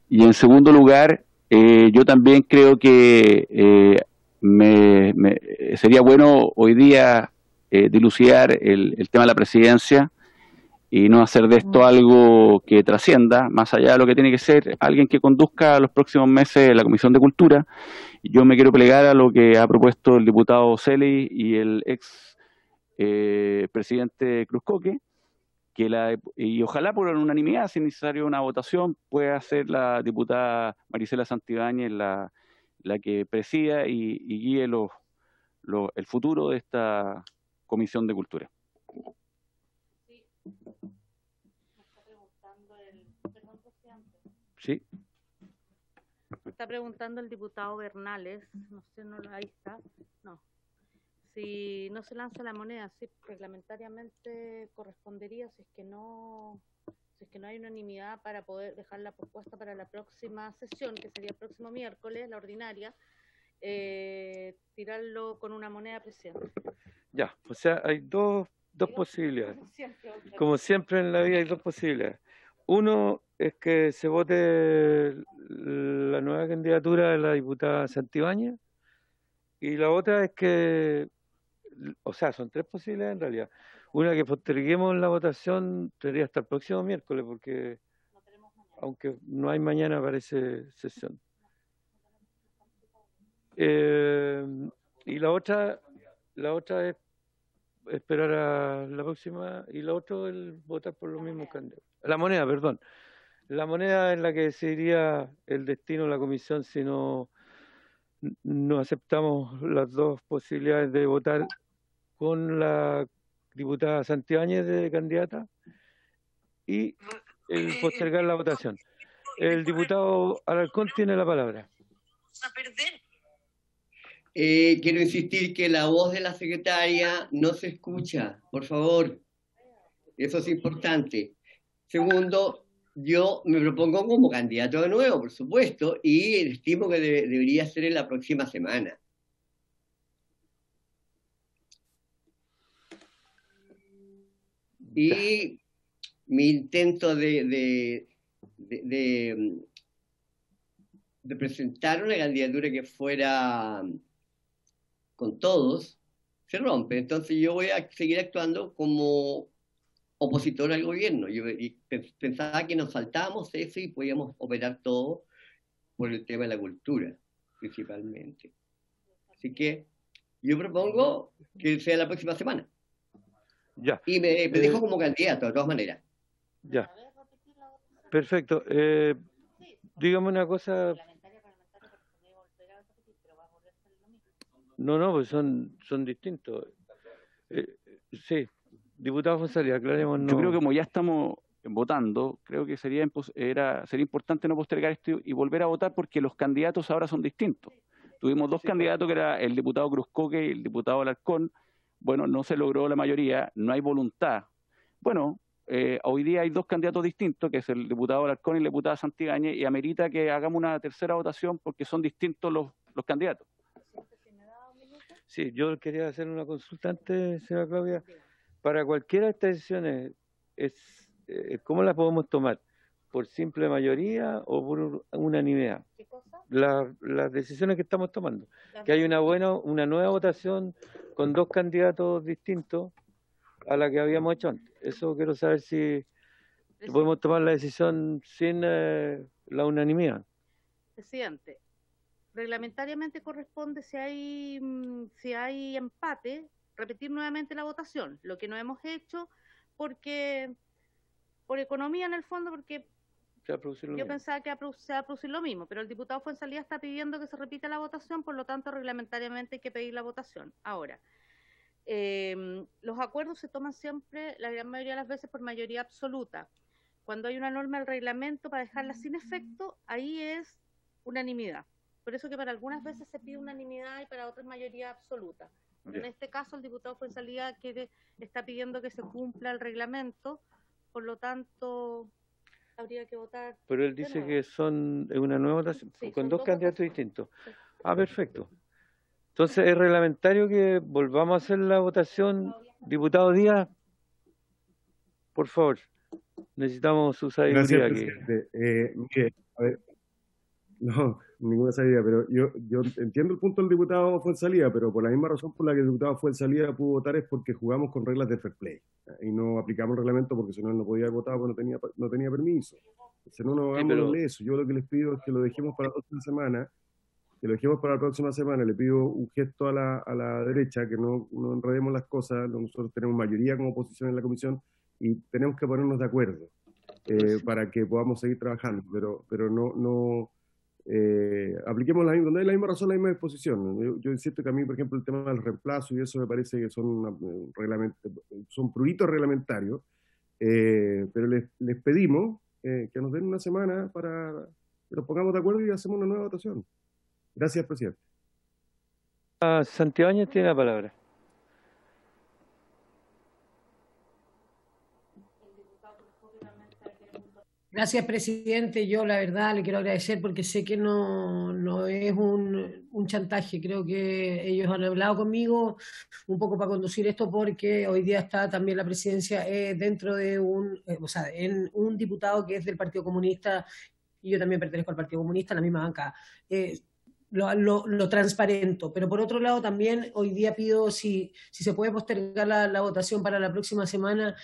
[SPEAKER 5] y en segundo lugar, yo también creo que sería bueno hoy día dilucidar el tema de la presidencia y no hacer de esto algo que trascienda, más allá de lo que tiene que ser alguien que conduzca los próximos meses la Comisión de Cultura. Yo me quiero plegar a lo que ha propuesto el diputado Celis y el ex presidente Cruzcoque, y ojalá por unanimidad, si es necesario una votación, pueda ser la diputada Marisela Santibáñez la que presida y guíe el futuro de esta Comisión de Cultura.
[SPEAKER 1] Sí.
[SPEAKER 2] Está preguntando el diputado Bernales, no sé, ahí está, no. Si no se lanza la moneda, sí, reglamentariamente correspondería, si es que no hay unanimidad para poder dejar la propuesta para la próxima sesión, que sería el próximo miércoles, la ordinaria, tirarlo con una moneda, presidente.
[SPEAKER 1] Ya, o sea, hay dos posibilidades. Como siempre en la vida hay dos posibilidades. Uno es que se vote la nueva candidatura de la diputada Santibáñez, y la otra es que, o sea, son tres posibilidades en realidad. Una, que posterguemos la votación, sería hasta el próximo miércoles, porque aunque no hay mañana, parece sesión. Y la otra es esperar a la próxima, y la otra es votar por los mismos candidatos. La moneda, perdón. La moneda es la que decidiría el destino de la comisión si no aceptamos las dos posibilidades de votar con la diputada Santibáñez de candidata y el postergar la votación. El diputado Alarcón tiene la palabra.
[SPEAKER 4] Quiero insistir que la voz de la secretaria no se escucha, por favor. Eso es importante. Segundo, yo me propongo como candidato de nuevo, por supuesto, y estimo que debería ser en la próxima semana. Y mi intento de presentar una candidatura que fuera con todos, se rompe. Entonces yo voy a seguir actuando como opositor al gobierno. Yo pensaba que nos saltábamos eso y podíamos operar todo por el tema de la cultura, principalmente. Así que yo propongo que sea la próxima semana.
[SPEAKER 1] Ya.
[SPEAKER 4] Y me dejo como candidato, de todas maneras.
[SPEAKER 1] Ya. Perfecto. Dígame una cosa. No, pues son distintos. Sí, diputado Fonsalía, aclaremos.
[SPEAKER 5] Yo creo que como ya estamos votando, creo que sería importante no postergar esto y volver a votar porque los candidatos ahora son distintos. Tuvimos dos candidatos, que era el diputado Cruzcoque y el diputado Alarcón. Bueno, no se logró la mayoría, no hay voluntad. Bueno, hoy día hay dos candidatos distintos, que es el diputado Alarcón y la diputada Santibáñez, y amerita que hagamos una tercera votación porque son distintos los candidatos.
[SPEAKER 1] Sí, yo quería hacer una consulta antes, señora Claudia. Para cualquiera de estas decisiones, ¿cómo las podemos tomar? ¿Por simple mayoría o por unanimidad?
[SPEAKER 2] ¿Qué cosa?
[SPEAKER 1] Las decisiones que estamos tomando. Que hay una nueva votación con dos candidatos distintos a la que habíamos hecho antes. Eso quiero saber si podemos tomar la decisión sin la unanimidad.
[SPEAKER 2] Presidente, reglamentariamente corresponde, si hay empate, repetir nuevamente la votación, lo que no hemos hecho por economía en el fondo, porque yo pensaba que se va a producir lo mismo, pero el diputado Fuenzalía está pidiendo que se repita la votación, por lo tanto reglamentariamente hay que pedir la votación. Ahora, los acuerdos se toman siempre, la gran mayoría de las veces, por mayoría absoluta. Cuando hay una norma del reglamento para dejarla sin efecto, ahí es unanimidad. Por eso que para algunas veces se pide unanimidad y para otras mayoría absoluta. En este caso el diputado Fuenzalía está pidiendo que se cumpla el reglamento, por lo tanto habría que votar.
[SPEAKER 1] Pero él dice que es una nueva votación, sí, con dos candidatos distintos. Sí. Ah, perfecto. Entonces, ¿es reglamentario que volvamos a hacer la votación? Diputado Díaz, por favor, necesitamos su sabiduría aquí.
[SPEAKER 8] Mire, a ver, no, ninguna sabiduría, pero yo entiendo el punto del diputado Fuenzalía, pero por la misma razón por la que el diputado Fuenzalía pudo votar es porque jugamos con reglas de fair play y no aplicamos el reglamento porque si no él no podía votar porque no tenía permiso. Si no, no hagamos eso. Yo lo que les pido es que lo dejemos para la próxima semana. Le pido un gesto a la derecha, que no enredemos las cosas. Nosotros tenemos mayoría como oposición en la comisión y tenemos que ponernos de acuerdo para que podamos seguir trabajando, pero no apliquemos donde hay la misma razón, la misma disposición. Yo insisto que a mí, por ejemplo, el tema del reemplazo y eso me parece que son pruritos reglamentarios, pero les pedimos que nos den una semana para que nos pongamos de acuerdo y hacemos una nueva votación. Gracias, presidente.
[SPEAKER 1] Santibáñez tiene la palabra.
[SPEAKER 6] Gracias, presidente. Yo, la verdad, le quiero agradecer porque sé que no es un chantaje. Creo que ellos han hablado conmigo un poco para conducir esto porque hoy día está también la presidencia dentro de en un diputado que es del Partido Comunista y yo también pertenezco al Partido Comunista, en la misma bancada. Lo transparento, pero por otro lado también hoy día pido si se puede postergar la votación para la próxima semana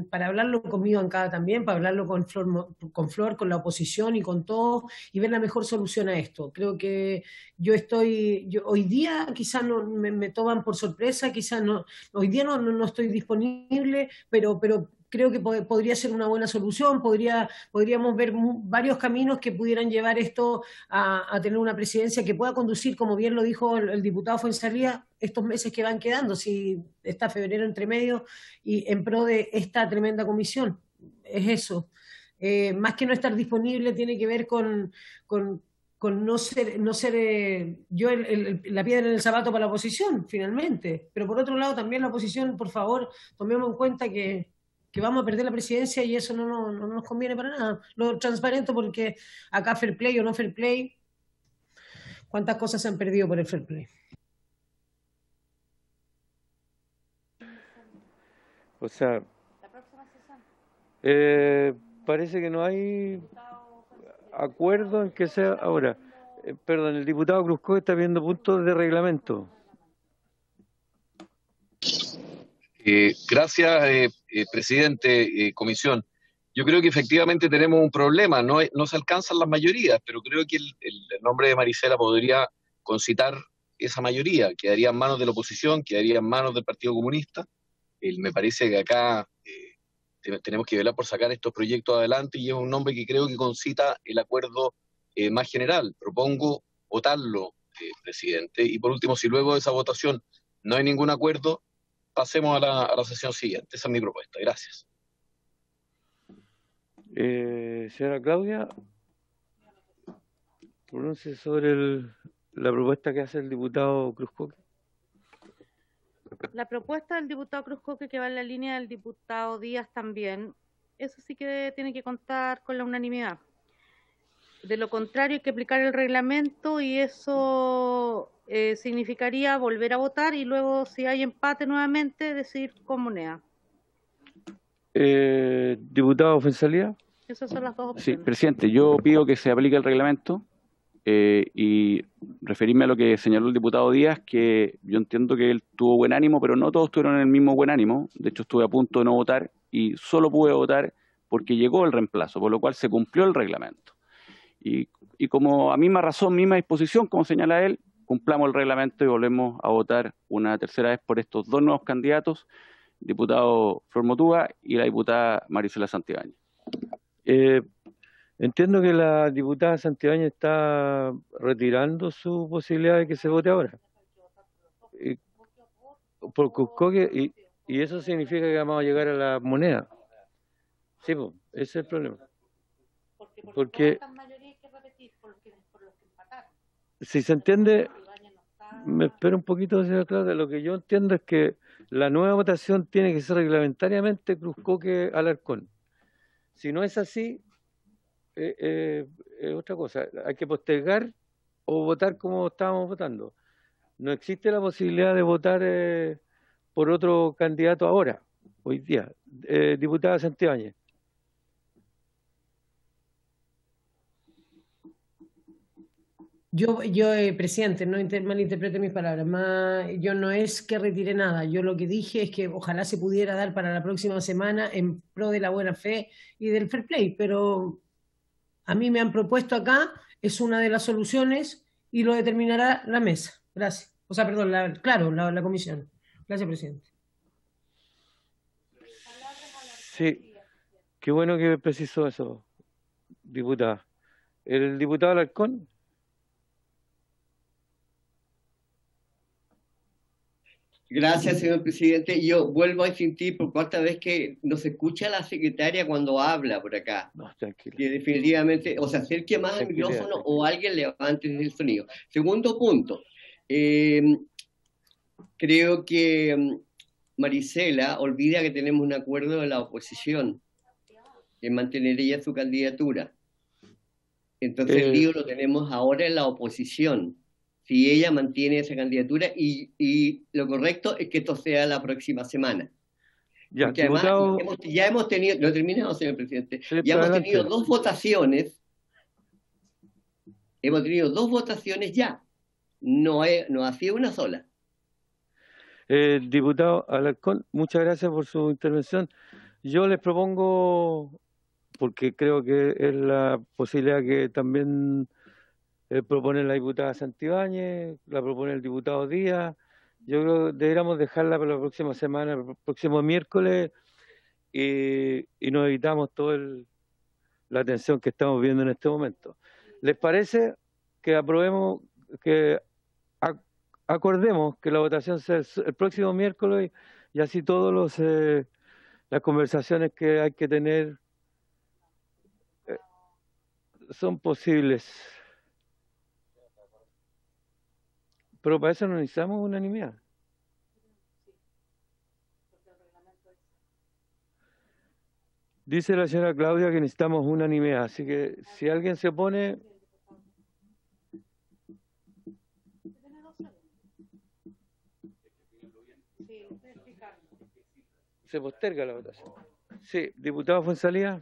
[SPEAKER 6] para hablarlo con mi bancada también, para hablarlo con Flor, con la oposición y con todos y ver la mejor solución a esto. Creo que yo hoy día quizás no me toman por sorpresa, quizás no, hoy día no estoy disponible, pero creo que podría ser una buena solución, podríamos ver varios caminos que pudieran llevar esto a tener una presidencia que pueda conducir, como bien lo dijo el diputado Fuenzalía, estos meses que van quedando, si está febrero entre medio, y en pro de esta tremenda comisión. Es eso. Más que no estar disponible, tiene que ver con no ser yo la piedra en el zapato para la oposición, finalmente. Pero por otro lado, también la oposición, por favor, tomemos en cuenta que vamos a perder la presidencia y eso no nos conviene para nada. Lo transparente, porque acá fair play o no fair play, ¿cuántas cosas se han perdido por el fair play?
[SPEAKER 1] O sea, parece que no hay acuerdo en que sea ahora. Perdón, el diputado Cruzcoque está viendo puntos de reglamento.
[SPEAKER 12] Gracias, presidente, comisión. Yo creo que efectivamente tenemos un problema, no se alcanzan las mayorías, pero creo que el nombre de Marisela podría concitar esa mayoría, quedaría en manos de la oposición, quedaría en manos del Partido Comunista. Me parece que acá tenemos que velar por sacar estos proyectos adelante y es un nombre que creo que concita el acuerdo más general. Propongo votarlo, presidente, y por último, si luego de esa votación no hay ningún acuerdo, pasemos a la sesión siguiente. Esa es mi propuesta. Gracias.
[SPEAKER 1] Señora Claudia, pronuncie sobre la propuesta que hace el diputado Cruzcoque.
[SPEAKER 2] La propuesta del diputado Cruzcoque, que va en la línea del diputado Díaz también, eso sí que tiene que contar con la unanimidad. De lo contrario, hay que aplicar el reglamento y eso significaría volver a votar y luego, si hay empate nuevamente, decidir con moneda.
[SPEAKER 1] Diputado Fuenzalía.
[SPEAKER 2] Esas son las dos opciones.
[SPEAKER 5] Sí, presidente, yo pido que se aplique el reglamento y referirme a lo que señaló el diputado Díaz, que yo entiendo que él tuvo buen ánimo, pero no todos tuvieron el mismo buen ánimo. De hecho, estuve a punto de no votar y solo pude votar porque llegó el reemplazo, por lo cual se cumplió el reglamento. Y como a misma razón, misma disposición, como señala él, cumplamos el reglamento y volvemos a votar una tercera vez por estos dos nuevos candidatos, el diputado Flor Motúa y la diputada Marisela Santibáñez.
[SPEAKER 1] Entiendo que la diputada Santibáñez está retirando su posibilidad de que se vote ahora. Por Cruzcoque, y eso significa que vamos a llegar a la moneda. Sí, pues, ese es el problema. Porque si se entiende, me espero un poquito, señora Claudia, lo que yo entiendo es que la nueva votación tiene que ser reglamentariamente Cruzcoque-Alarcón. Si no es así, es otra cosa. Hay que postergar o votar como estábamos votando. No existe la posibilidad de votar por otro candidato ahora, hoy día. Diputada Santibáñez.
[SPEAKER 6] Yo presidente, no malinterprete mis palabras, yo no es que retire nada, yo lo que dije es que ojalá se pudiera dar para la próxima semana en pro de la buena fe y del fair play, pero a mí me han propuesto acá, es una de las soluciones y lo determinará la mesa. Gracias. O sea, perdón, la comisión. Gracias, presidente.
[SPEAKER 1] Sí, qué bueno que precisó eso, diputada. ¿El diputado Alarcón?
[SPEAKER 4] Gracias, señor presidente. Yo vuelvo a insistir por cuarta vez que nos escucha la secretaria cuando habla por acá.
[SPEAKER 1] No, tranquilo.
[SPEAKER 4] Que definitivamente, o se acerque más al micrófono o alguien levante el sonido. Segundo punto. Creo que Marisela olvida que tenemos un acuerdo de la oposición en mantener ella su candidatura. Entonces el lío lo tenemos ahora en la oposición. Si ella mantiene esa candidatura y lo correcto es que esto sea la próxima semana.
[SPEAKER 1] Ya,
[SPEAKER 4] porque además ya hemos tenido, lo he terminado, señor presidente, ya hemos tenido dos votaciones, ya, no ha sido una sola.
[SPEAKER 1] Diputado Alarcón, muchas gracias por su intervención. Yo les propongo, porque creo que es la posibilidad que también propone la diputada Santibáñez, la propone el diputado Díaz. Yo creo que deberíamos dejarla para la próxima semana, el próximo miércoles, y nos evitamos toda la tensión que estamos viendo en este momento. ¿Les parece que aprobemos, que acordemos que la votación sea el próximo miércoles y así todas las conversaciones que hay que tener son posibles? Pero para eso no necesitamos unanimidad. Dice la señora Claudia que necesitamos unanimidad, así que si alguien se opone... Se posterga la votación. Sí, diputado Fuenzalía.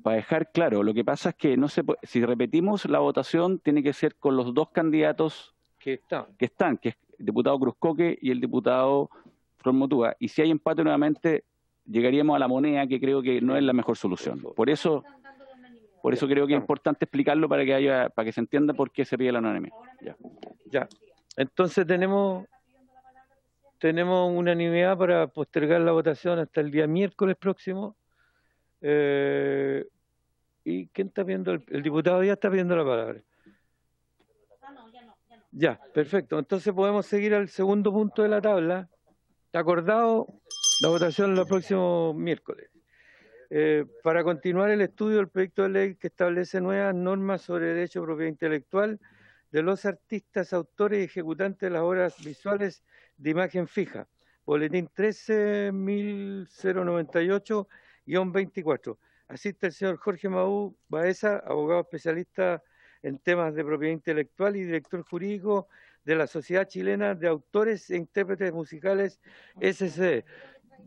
[SPEAKER 5] Para dejar claro, lo que pasa es que no se puede, si repetimos la votación, tiene que ser con los dos candidatos que están, que es el diputado Cruzcoque y el diputado Flor Motúa. Y si hay empate nuevamente, llegaríamos a la moneda, que creo que no es la mejor solución. Por eso creo que es importante explicarlo para que se entienda por qué se pide la unanimidad.
[SPEAKER 1] Ya. Entonces tenemos unanimidad para postergar la votación hasta el día miércoles próximo. ¿Y quién está viendo? El diputado ya está pidiendo la palabra. Ya, perfecto. Entonces podemos seguir al segundo punto de la tabla. Está acordado la votación el próximo miércoles. Para continuar el estudio del proyecto de ley que establece nuevas normas sobre derecho de propiedad intelectual de los artistas, autores y ejecutantes de las obras visuales de imagen fija. Boletín 13.098-24. Asiste el señor Jorge Maú Baeza, abogado especialista en temas de propiedad intelectual y director jurídico de la Sociedad Chilena de Autores e Intérpretes Musicales, SCD.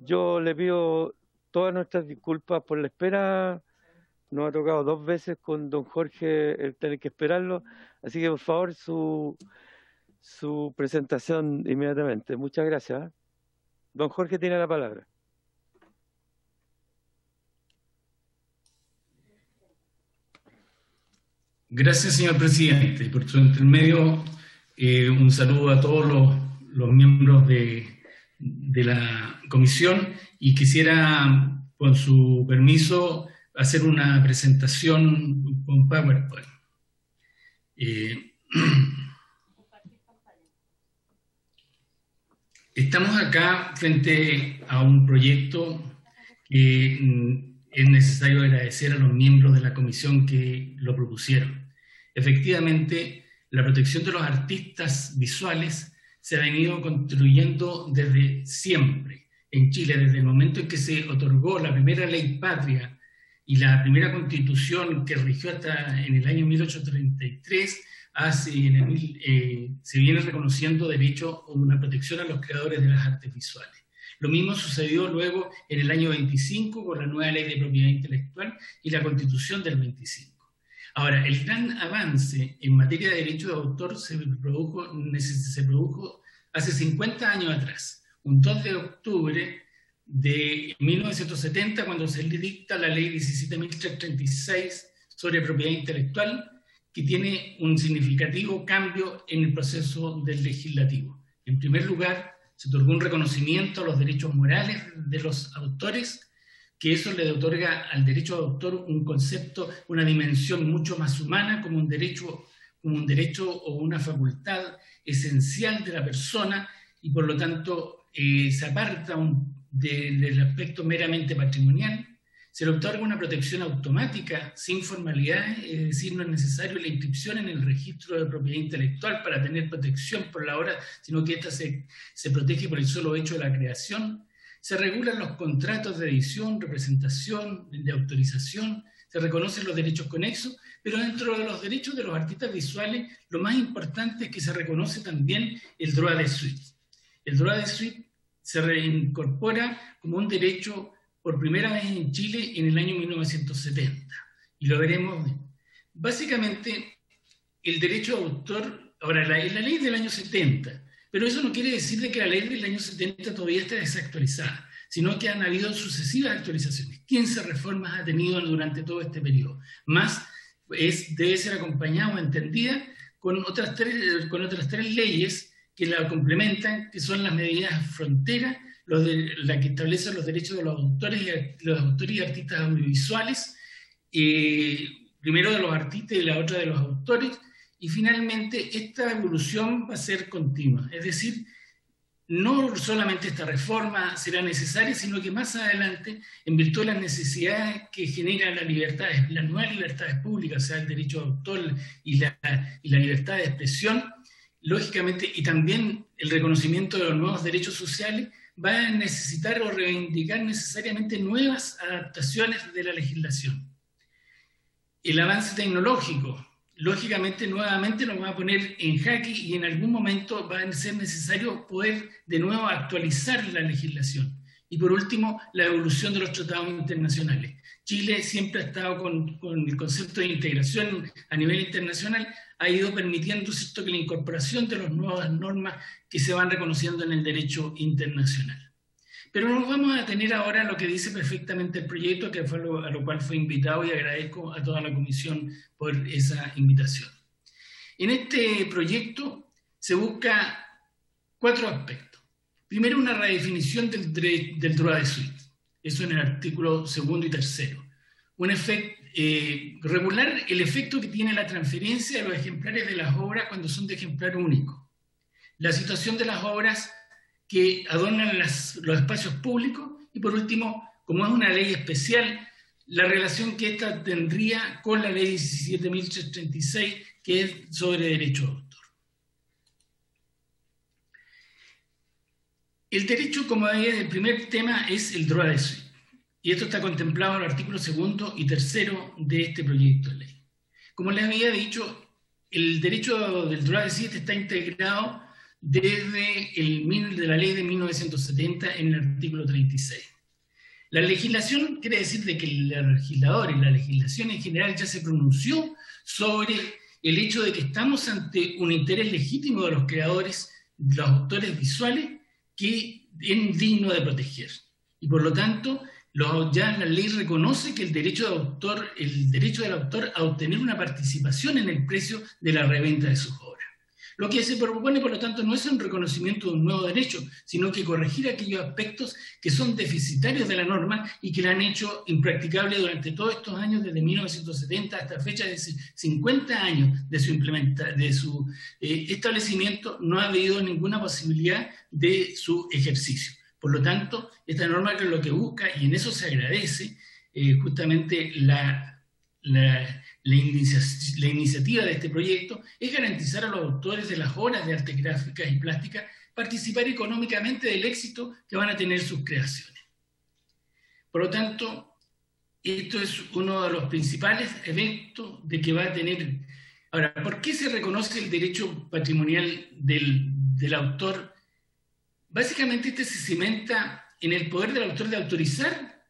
[SPEAKER 1] Yo le pido todas nuestras disculpas por la espera. Nos ha tocado 2 veces con don Jorge el tener que esperarlo. Así que, por favor, su presentación inmediatamente. Muchas gracias. Don Jorge tiene la palabra.
[SPEAKER 13] Gracias, señor presidente. Por su intermedio, un saludo a todos los miembros de la comisión, y quisiera, con su permiso, hacer una presentación con PowerPoint. Estamos acá frente a un proyecto que es necesario agradecer a los miembros de la comisión que lo propusieron. Efectivamente, la protección de los artistas visuales se ha venido construyendo desde siempre en Chile, desde el momento en que se otorgó la primera ley patria y la primera constitución que rigió hasta en el año 1833, se viene reconociendo derecho a una protección a los creadores de las artes visuales. Lo mismo sucedió luego en el año 25 con la nueva ley de propiedad intelectual y la constitución del 25. Ahora, el gran avance en materia de derecho de autor se produjo hace 50 años atrás, un 2 de octubre de 1970, cuando se dicta la ley 17.336 sobre propiedad intelectual, que tiene un significativo cambio en el proceso del legislativo. En primer lugar, se otorgó un reconocimiento a los derechos morales de los autores, que eso le otorga al derecho de autor un concepto, una dimensión mucho más humana, como un derecho o una facultad esencial de la persona, y por lo tanto se aparta del aspecto meramente patrimonial. Se le otorga una protección automática, sin formalidades, es decir, no es necesario la inscripción en el registro de propiedad intelectual para tener protección por la obra, sino que esta se protege por el solo hecho de la creación. Se regulan los contratos de edición, representación, de autorización, se reconocen los derechos conexos, pero dentro de los derechos de los artistas visuales, lo más importante es que se reconoce también el droit de suite. El droit de suite se reincorpora como un derecho por primera vez en Chile en el año 1970, y lo veremos. Básicamente, el derecho de autor, ahora la ley del año 70, pero eso no quiere decir de que la ley del año 70 todavía está desactualizada, sino que han habido sucesivas actualizaciones. 15 reformas ha tenido durante todo este periodo, más debe ser acompañada o entendida con otras tres leyes que la complementan, que son las medidas fronteras, la que establece los derechos de los autores y artistas audiovisuales, primero de los artistas y la otra de los autores, y finalmente esta evolución va a ser continua, es decir, no solamente esta reforma será necesaria, sino que más adelante, en virtud de las necesidades que genera las nuevas libertades públicas, o sea, el derecho de autor y la libertad de expresión, lógicamente, y también el reconocimiento de los nuevos derechos sociales, va a necesitar o reivindicar necesariamente nuevas adaptaciones de la legislación. El avance tecnológico, lógicamente, nuevamente nos va a poner en jaque y en algún momento va a ser necesario poder de nuevo actualizar la legislación. Y por último, la evolución de los tratados internacionales. Chile siempre ha estado con el concepto de integración a nivel internacional, ha ido permitiendo, ¿cierto?, que la incorporación de las nuevas normas que se van reconociendo en el derecho internacional. Pero nos vamos a tener ahora lo que dice perfectamente el proyecto, que fue a lo cual fue invitado, y agradezco a toda la comisión por esa invitación. En este proyecto se busca 4 aspectos. Primero, una redefinición del droit de suite, eso en el artículo 2 y 3. Regular el efecto que tiene la transferencia de los ejemplares de las obras cuando son de ejemplar único. La situación de las obras que adornan los espacios públicos, y por último, como es una ley especial, la relación que ésta tendría con la ley 17.336, que es sobre derecho de autor. El derecho, como es el primer tema, es el droit de suite, y esto está contemplado en el artículo 2 y 3 de este proyecto de ley. Como les había dicho, el derecho del droit de suite está integrado desde de la ley de 1970 en el artículo 36. La legislación quiere decir de que el legislador y la legislación en general ya se pronunció sobre el hecho de que estamos ante un interés legítimo de los creadores, los autores visuales, que es digno de proteger. Y por lo tanto, ya la ley reconoce que el derecho del autor a obtener una participación en el precio de la reventa de sus obras. Lo que se propone, por lo tanto, no es un reconocimiento de un nuevo derecho, sino que corregir aquellos aspectos que son deficitarios de la norma y que la han hecho impracticable durante todos estos años, desde 1970 hasta la fecha de 50 años de su establecimiento, no ha habido ninguna posibilidad de su ejercicio. Por lo tanto, esta norma que lo que busca, y en eso se agradece justamente la iniciativa de este proyecto, es garantizar a los autores de las obras de artes gráficas y plásticas participar económicamente del éxito que van a tener sus creaciones. Por lo tanto, esto es uno de los principales eventos de que va a tener. Ahora, ¿por qué se reconoce el derecho patrimonial del autor? Básicamente este se cimenta en el poder del autor de autorizar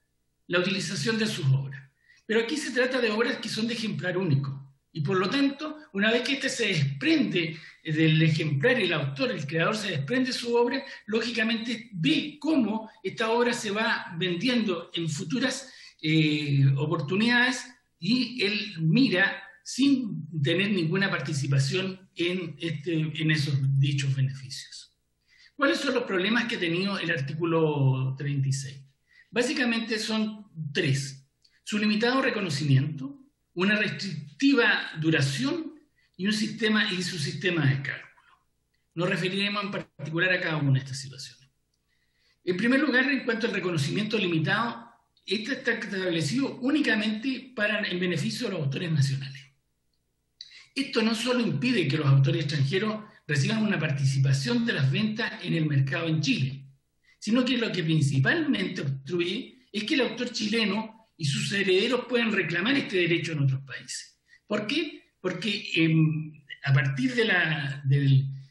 [SPEAKER 13] la utilización de sus obras. Pero aquí se trata de obras que son de ejemplar único. Y por lo tanto, una vez que éste se desprende del ejemplar, el autor, el creador, se desprende de su obra, lógicamente ve cómo esta obra se va vendiendo en futuras oportunidades, y él mira sin tener ninguna participación en esos dichos beneficios. ¿Cuáles son los problemas que ha tenido el artículo 36? Básicamente son 3. Su limitado reconocimiento, una restrictiva duración y su sistema de cálculo. Nos referiremos en particular a cada una de estas situaciones. En primer lugar, en cuanto al reconocimiento limitado, este está establecido únicamente en beneficio de los autores nacionales. Esto no solo impide que los autores extranjeros reciban una participación de las ventas en el mercado en Chile, sino que lo que principalmente obstruye es que el autor chileno y sus herederos pueden reclamar este derecho en otros países. ¿Por qué? Porque a partir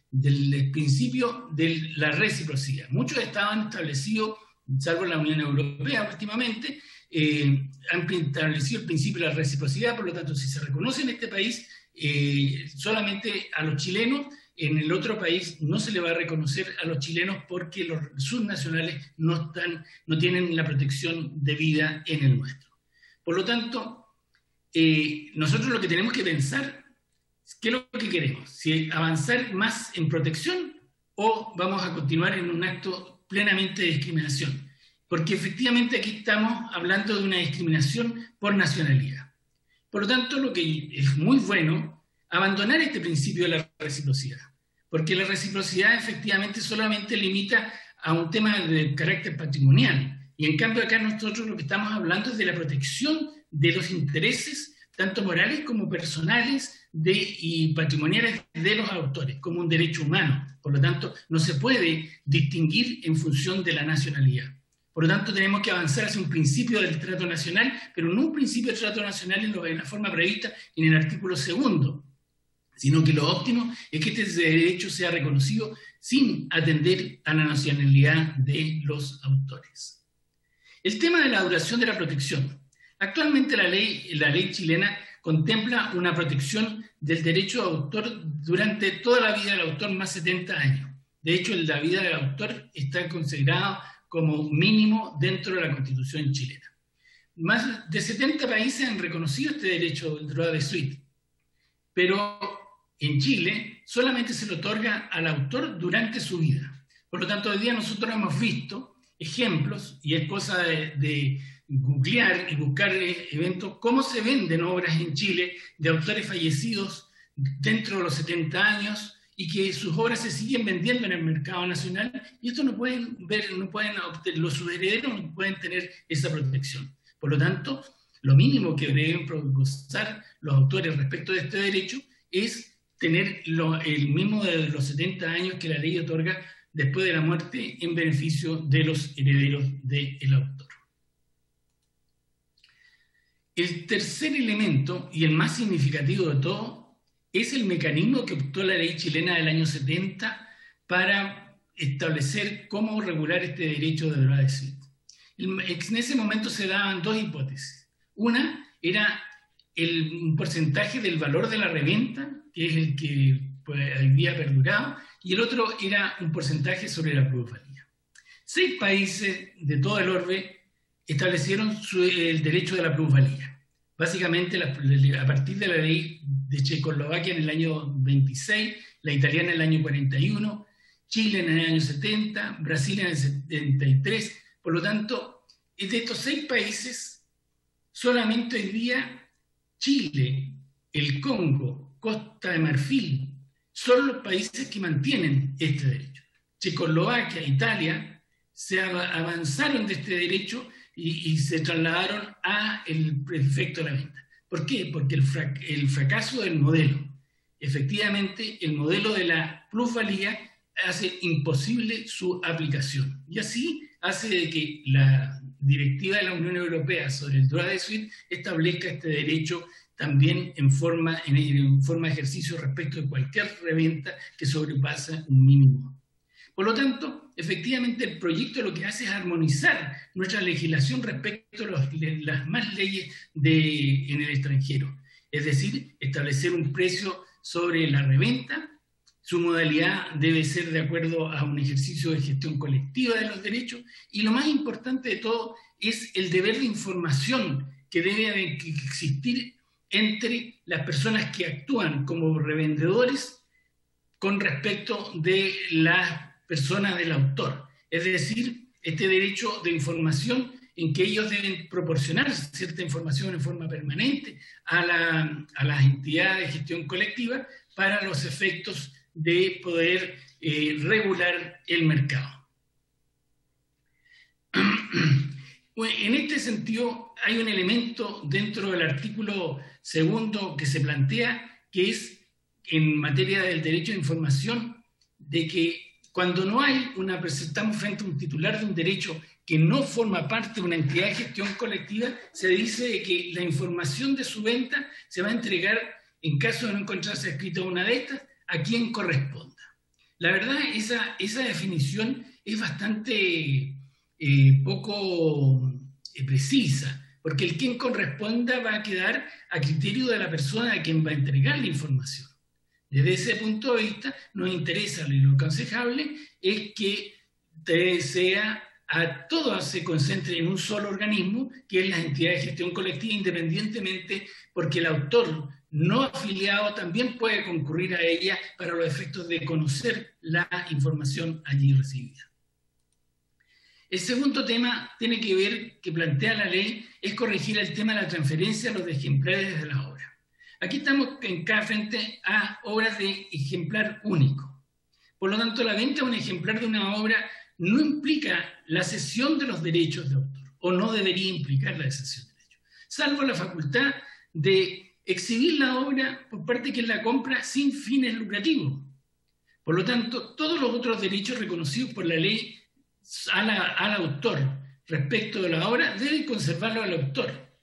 [SPEAKER 13] del principio de la reciprocidad, muchos estados han establecido, salvo la Unión Europea últimamente, han establecido el principio de la reciprocidad. Por lo tanto, si se reconoce en este país solamente a los chilenos, en el otro país no se le va a reconocer a los chilenos porque los subnacionales no tienen la protección debida en el nuestro. Por lo tanto, nosotros lo que tenemos que pensar es qué es lo que queremos, si avanzar más en protección o vamos a continuar en un acto plenamente de discriminación, porque efectivamente aquí estamos hablando de una discriminación por nacionalidad. Por lo tanto, lo que es muy bueno, abandonar este principio de la reciprocidad, porque la reciprocidad efectivamente solamente limita a un tema de carácter patrimonial, y en cambio acá nosotros lo que estamos hablando es de la protección de los intereses, tanto morales como personales y patrimoniales de los autores, como un derecho humano. Por lo tanto, no se puede distinguir en función de la nacionalidad. Por lo tanto, tenemos que avanzar hacia un principio del trato nacional, pero no un principio del trato nacional en la forma prevista en el artículo 2, sino que lo óptimo es que este derecho sea reconocido sin atender a la nacionalidad de los autores. El tema de la duración de la protección. Actualmente la ley chilena contempla una protección del derecho de autor durante toda la vida del autor más 70 años. De hecho, la vida del autor está considerada como mínimo dentro de la Constitución chilena. Más de 70 países han reconocido este derecho del droit de suite, pero en Chile solamente se le otorga al autor durante su vida. Por lo tanto, hoy día nosotros hemos visto ejemplos, y es cosa de googlear y buscar eventos, cómo se venden obras en Chile de autores fallecidos dentro de los 70 años y que sus obras se siguen vendiendo en el mercado nacional, y esto no pueden ver, sus herederos no pueden tener esa protección. Por lo tanto, lo mínimo que deben gozar los autores respecto de este derecho es tener el mismo de los 70 años que la ley otorga después de la muerte en beneficio de los herederos del autor. El tercer elemento, y el más significativo de todo, es el mecanismo que optó la ley chilena del año 70 para establecer cómo regular este derecho de droit de suite. En ese momento se daban dos hipótesis. Una era un porcentaje del valor de la reventa, que es el que había perdurado, y el otro era un porcentaje sobre la plusvalía. 6 países de todo el orbe establecieron el derecho de la plusvalía. Básicamente a partir de la ley de Checoslovaquia en el año 26, la italiana en el año 41, Chile en el año 70, Brasil en el 73. Por lo tanto, de estos 6 países, solamente hoy día Chile, el Congo, Costa de Marfil, son los países que mantienen este derecho. Checoslovaquia, Italia, se avanzaron de este derecho y se trasladaron a el efecto de la venta. ¿Por qué? Porque el fracaso del modelo. Efectivamente, el modelo de la plusvalía hace imposible su aplicación. Y así hace de que la directiva de la Unión Europea sobre el droit de suite establezca este derecho también en forma de ejercicio respecto de cualquier reventa que sobrepasa un mínimo. Por lo tanto, efectivamente el proyecto lo que hace es armonizar nuestra legislación respecto a las más leyes en el extranjero. Es decir, establecer un precio sobre la reventa, su modalidad debe ser de acuerdo a un ejercicio de gestión colectiva de los derechos, y lo más importante de todo es el deber de información que debe existir entre las personas que actúan como revendedores con respecto de las personas del autor. Es decir, este derecho de información en que ellos deben proporcionar cierta información en forma permanente a las entidades de gestión colectiva para los efectos de poder regular el mercado. En este sentido, hay un elemento dentro del artículo 2 que se plantea, que es en materia del derecho de información, de que cuando no hay estamos frente a un titular de un derecho que no forma parte de una entidad de gestión colectiva, se dice que la información de su venta se va a entregar, en caso de no encontrarse escrito una de estas, a quien corresponda. La verdad, esa definición es bastante poco precisa, porque el quien corresponda va a quedar a criterio de la persona a quien va a entregar la información. Desde ese punto de vista, nos interesa, y lo aconsejable es que todo se concentre en un solo organismo, que es la entidad de gestión colectiva, independientemente, porque el autor no afiliado también puede concurrir a ella para los efectos de conocer la información allí recibida. El segundo tema tiene que ver, que plantea la ley, es corregir el tema de la transferencia de los ejemplares de las obras. Aquí estamos frente a obras de ejemplar único. Por lo tanto, la venta de un ejemplar de una obra no implica la cesión de los derechos de autor, o no debería implicar la cesión de derechos, salvo la facultad de exhibir la obra por parte de quien la compra sin fines lucrativos. Por lo tanto, todos los otros derechos reconocidos por la ley al autor respecto de la obra deben conservarlo al autor,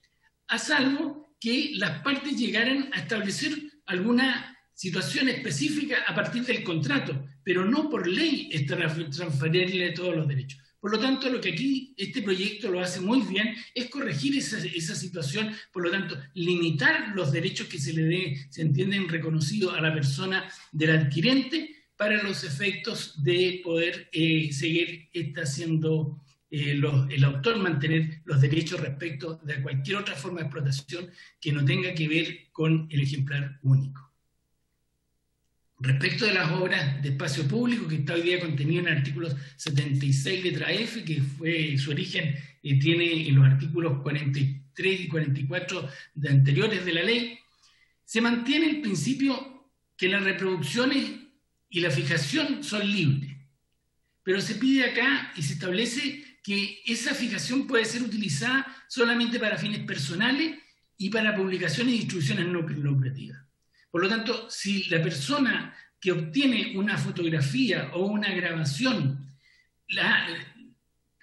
[SPEAKER 13] a salvo que las partes llegaran a establecer alguna situación específica a partir del contrato, pero no por ley transferirle todos los derechos. Por lo tanto, lo que aquí este proyecto lo hace muy bien es corregir esa situación, por lo tanto, limitar los derechos que se entienden reconocidos a la persona del adquirente para los efectos de poder seguir haciendo el autor mantener los derechos respecto de cualquier otra forma de explotación que no tenga que ver con el ejemplar único. Respecto de las obras de espacio público, que está hoy día contenido en el artículo 76, letra F, que fue su origen, tiene en los artículos 43 y 44 de anteriores de la ley, se mantiene el principio que las reproducciones y la fijación son libres. Pero se pide acá y se establece que esa fijación puede ser utilizada solamente para fines personales y para publicaciones y distribuciones no lucrativas. Por lo tanto, si la persona que obtiene una fotografía o una grabación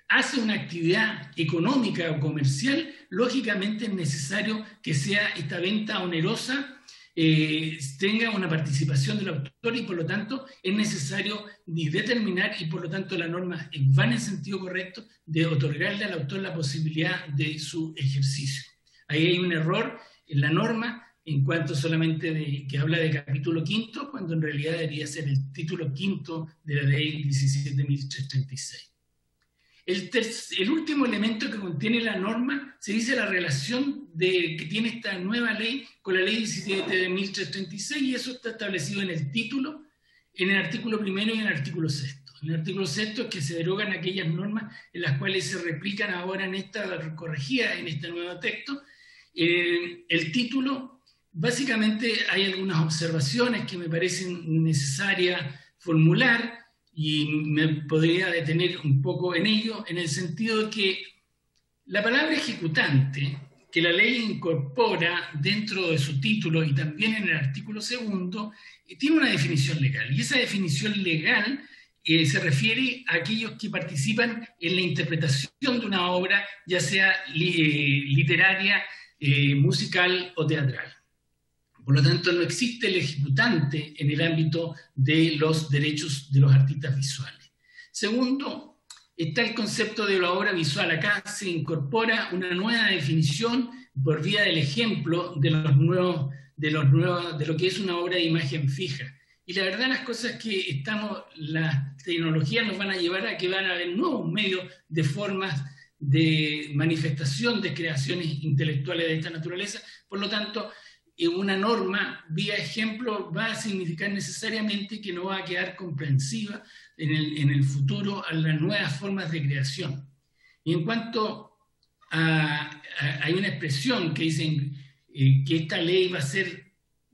[SPEAKER 13] hace una actividad económica o comercial, lógicamente es necesario que sea esta venta onerosa, tenga una participación del autor y por lo tanto es necesario determinar y por lo tanto la norma va en el sentido correcto de otorgarle al autor la posibilidad de su ejercicio. Ahí hay un error en la norma en cuanto solamente que habla de capítulo quinto, cuando en realidad debería ser el título quinto de la ley 17.336. El último elemento que contiene la norma se dice la relación que tiene esta nueva ley con la ley 17.336 y eso está establecido en el título, en el artículo primero y en el artículo sexto. En el artículo sexto es que se derogan aquellas normas en las cuales se replican ahora en esta corregida, en este nuevo texto. El título, básicamente hay algunas observaciones que me parecen necesarias formular, y me podría detener un poco en ello, en el sentido de que la palabra ejecutante, que la ley incorpora dentro de su título y también en el artículo segundo, tiene una definición legal. Y esa definición legal se refiere a aquellos que participan en la interpretación de una obra, ya sea literaria, musical o teatral. Por lo tanto, no existe el ejecutante en el ámbito de los derechos de los artistas visuales. Segundo, está el concepto de la obra visual. Acá se incorpora una nueva definición por vía del ejemplo de lo que es una obra de imagen fija. Y la verdad las cosas que las tecnologías nos van a llevar a que van a haber nuevos medios de formas de manifestación de creaciones intelectuales de esta naturaleza. Por lo tanto, una norma vía ejemplo va a significar necesariamente que no va a quedar comprensiva en el futuro a las nuevas formas de creación. Y en cuanto hay una expresión que dicen que esta ley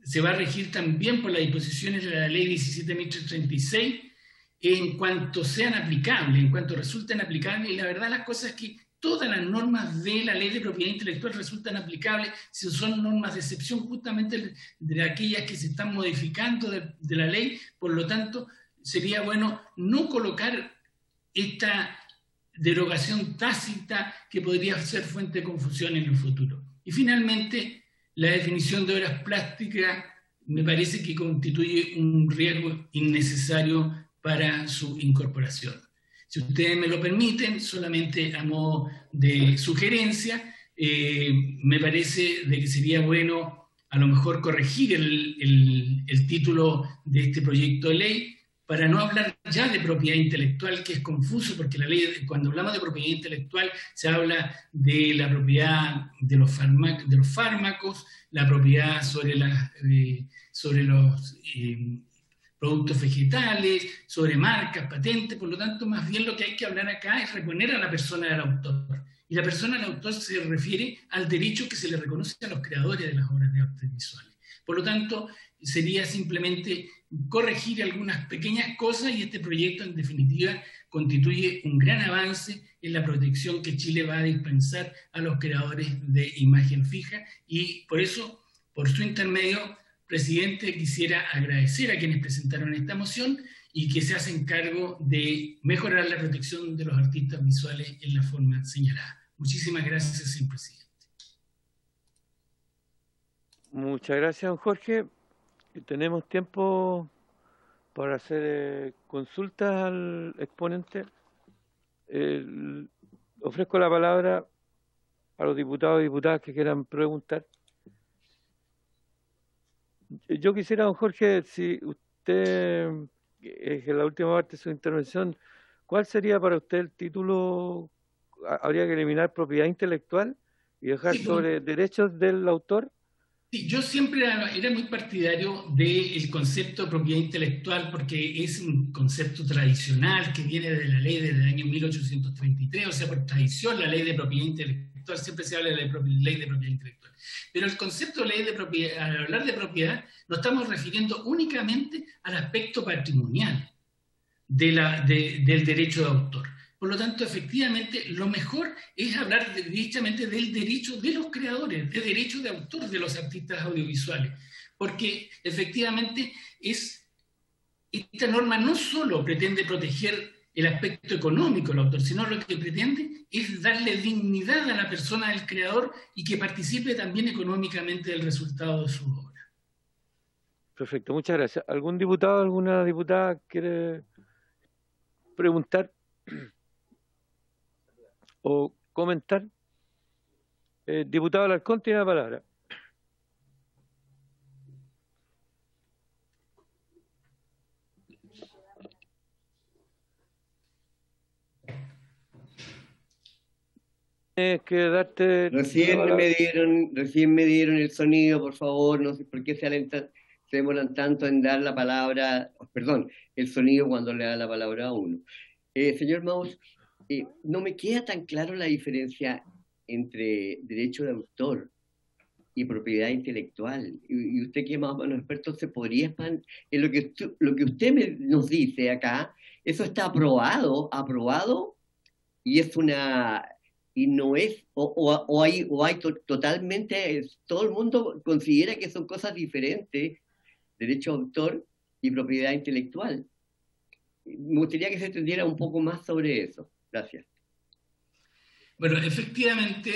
[SPEAKER 13] se va a regir también por las disposiciones de la ley 17.336 en cuanto sean aplicables, en cuanto resulten aplicables, y la verdad las cosas es que todas las normas de la ley de propiedad intelectual resultan aplicables si son normas de excepción justamente de aquellas que se están modificando de la ley. Por lo tanto, sería bueno no colocar esta derogación tácita que podría ser fuente de confusión en el futuro. Y finalmente, la definición de obras plásticas me parece que constituye un riesgo innecesario para su incorporación. Si ustedes me lo permiten, solamente a modo de sugerencia, me parece de que sería bueno a lo mejor corregir el título de este proyecto de ley para no hablar ya de propiedad intelectual, que es confuso, porque la ley, cuando hablamos de propiedad intelectual, se habla de la propiedad de los fármacos, la propiedad sobre los productos vegetales, sobre marcas, patentes. Por lo tanto, más bien lo que hay que hablar acá es reponer a la persona del autor. Y la persona del autor se refiere al derecho que se le reconoce a los creadores de las obras de arte visuales. Por lo tanto, sería simplemente corregir algunas pequeñas cosas, y este proyecto en definitiva constituye un gran avance en la protección que Chile va a dispensar a los creadores de imagen fija, y por eso, por su intermedio, presidente, quisiera agradecer a quienes presentaron esta moción y que se hacen cargo de mejorar la protección de los artistas visuales en la forma señalada. Muchísimas gracias, señor presidente.
[SPEAKER 1] Muchas gracias, don Jorge. Tenemos tiempo para hacer consultas al exponente. Ofrezco la palabra a los diputados y diputadas que quieran preguntar. Yo quisiera, don Jorge, si usted, en la última parte de su intervención, ¿cuál sería para usted el título? ¿Habría que eliminar propiedad intelectual y dejar sobre derechos del autor?
[SPEAKER 13] Sí, yo siempre era muy partidario del concepto de propiedad intelectual, porque es un concepto tradicional que viene de la ley del año 1833, o sea, por tradición la ley de propiedad intelectual, siempre se habla de la ley de propiedad intelectual. Pero el concepto de ley de propiedad, al hablar de propiedad, nos estamos refiriendo únicamente al aspecto patrimonial del derecho de autor. Por lo tanto, efectivamente, lo mejor es hablar directamente del derecho de los creadores, del derecho de autor de los artistas audiovisuales, porque efectivamente esta norma no solo pretende proteger el aspecto económico del autor, sino lo que pretende es darle dignidad a la persona del creador y que participe también económicamente del resultado de su obra.
[SPEAKER 1] Perfecto, muchas gracias. ¿Algún diputado, alguna diputada quiere preguntar o comentar? Diputado Alarcón tiene la palabra. Que darte
[SPEAKER 4] recién me dieron el sonido, por favor, no sé por qué se demoran tanto en dar la palabra, perdón, el sonido cuando le da la palabra a uno. Señor Maus, no me queda tan claro la diferencia entre derecho de autor y propiedad intelectual. Y usted, que es más o menos experto, se podría expandir en lo que usted nos dice acá. Eso está aprobado, y es una... y no es, o hay totalmente, todo el mundo considera que son cosas diferentes, derecho de autor y propiedad intelectual. Me gustaría que se entendiera un poco más sobre eso. Gracias.
[SPEAKER 13] Bueno, efectivamente,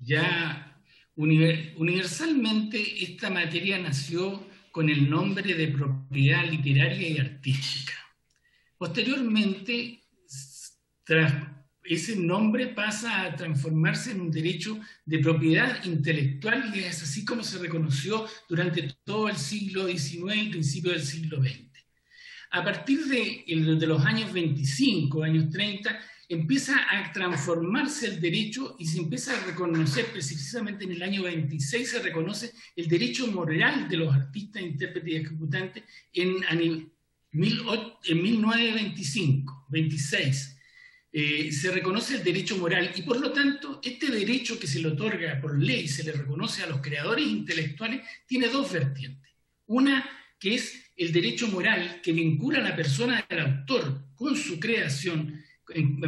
[SPEAKER 13] ya universalmente esta materia nació con el nombre de propiedad literaria y artística. Posteriormente, ese nombre pasa a transformarse en un derecho de propiedad intelectual, y es así como se reconoció durante todo el siglo XIX y principio del siglo XX. A partir de los años 25, años 30, empieza a transformarse el derecho y se empieza a reconocer, precisamente en el año 26, se reconoce el derecho moral de los artistas, intérpretes y ejecutantes en 1925, 26. Se reconoce el derecho moral, y por lo tanto este derecho que se le otorga por ley, se le reconoce a los creadores intelectuales, tiene dos vertientes. Una, que es el derecho moral, que vincula a la persona del autor con su creación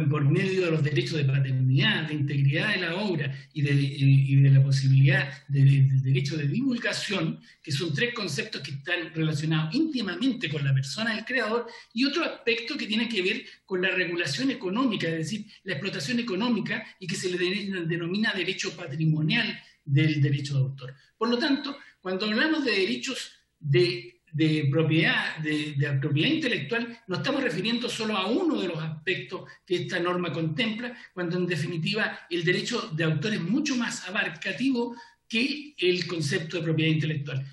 [SPEAKER 13] por medio de los derechos de paternidad, de integridad de la obra y de la posibilidad del derecho de divulgación, que son tres conceptos que están relacionados íntimamente con la persona del creador, y otro aspecto que tiene que ver con la regulación económica, es decir, la explotación económica, y que se le denomina derecho patrimonial del derecho de autor. Por lo tanto, cuando hablamos de derechos de propiedad intelectual, no estamos refiriendo solo a uno de los aspectos que esta norma contempla, cuando en definitiva el derecho de autor es mucho más abarcativo que el concepto de propiedad intelectual.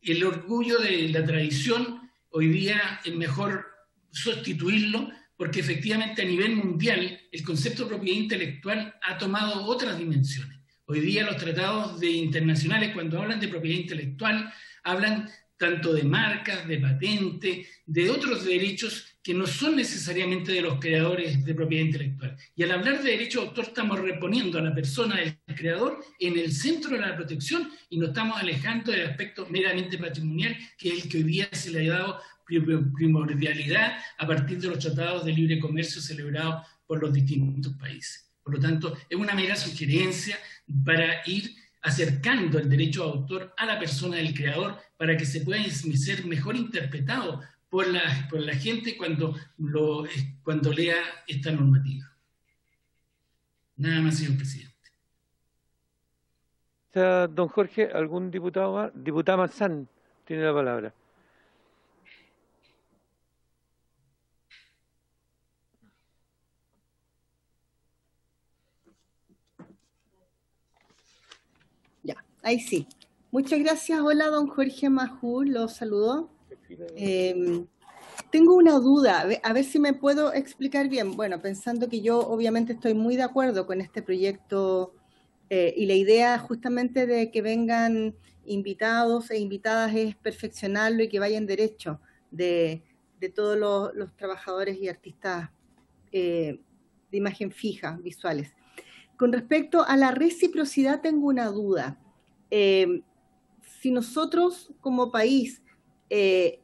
[SPEAKER 13] El orgullo de la tradición, hoy día es mejor sustituirlo, porque efectivamente a nivel mundial el concepto de propiedad intelectual ha tomado otras dimensiones. Hoy día los tratados internacionales, cuando hablan de propiedad intelectual, hablan tanto de marcas, de patentes, de otros derechos que no son necesariamente de los creadores de propiedad intelectual. Y al hablar de derecho de autor estamos reponiendo a la persona del creador en el centro de la protección y nos estamos alejando del aspecto meramente patrimonial, que es el que hoy día se le ha dado primordialidad a partir de los tratados de libre comercio celebrados por los distintos países. Por lo tanto, es una mera sugerencia para ir acercando el derecho de autor a la persona del creador para que se pueda ser mejor interpretado por la gente cuando lea esta normativa. Nada más, señor presidente.
[SPEAKER 1] Don Jorge, ¿algún diputado más? Diputada Marzán tiene la palabra.
[SPEAKER 7] Ahí sí. Muchas gracias. Hola, don Jorge Majú, lo saludo. Tengo una duda, a ver si me puedo explicar bien. Bueno, pensando que yo obviamente estoy muy de acuerdo con este proyecto y la idea justamente de que vengan invitados e invitadas es perfeccionarlo y que vaya en derecho de todos los trabajadores y artistas de imagen fija, visuales. Con respecto a la reciprocidad tengo una duda. Si nosotros como país, esto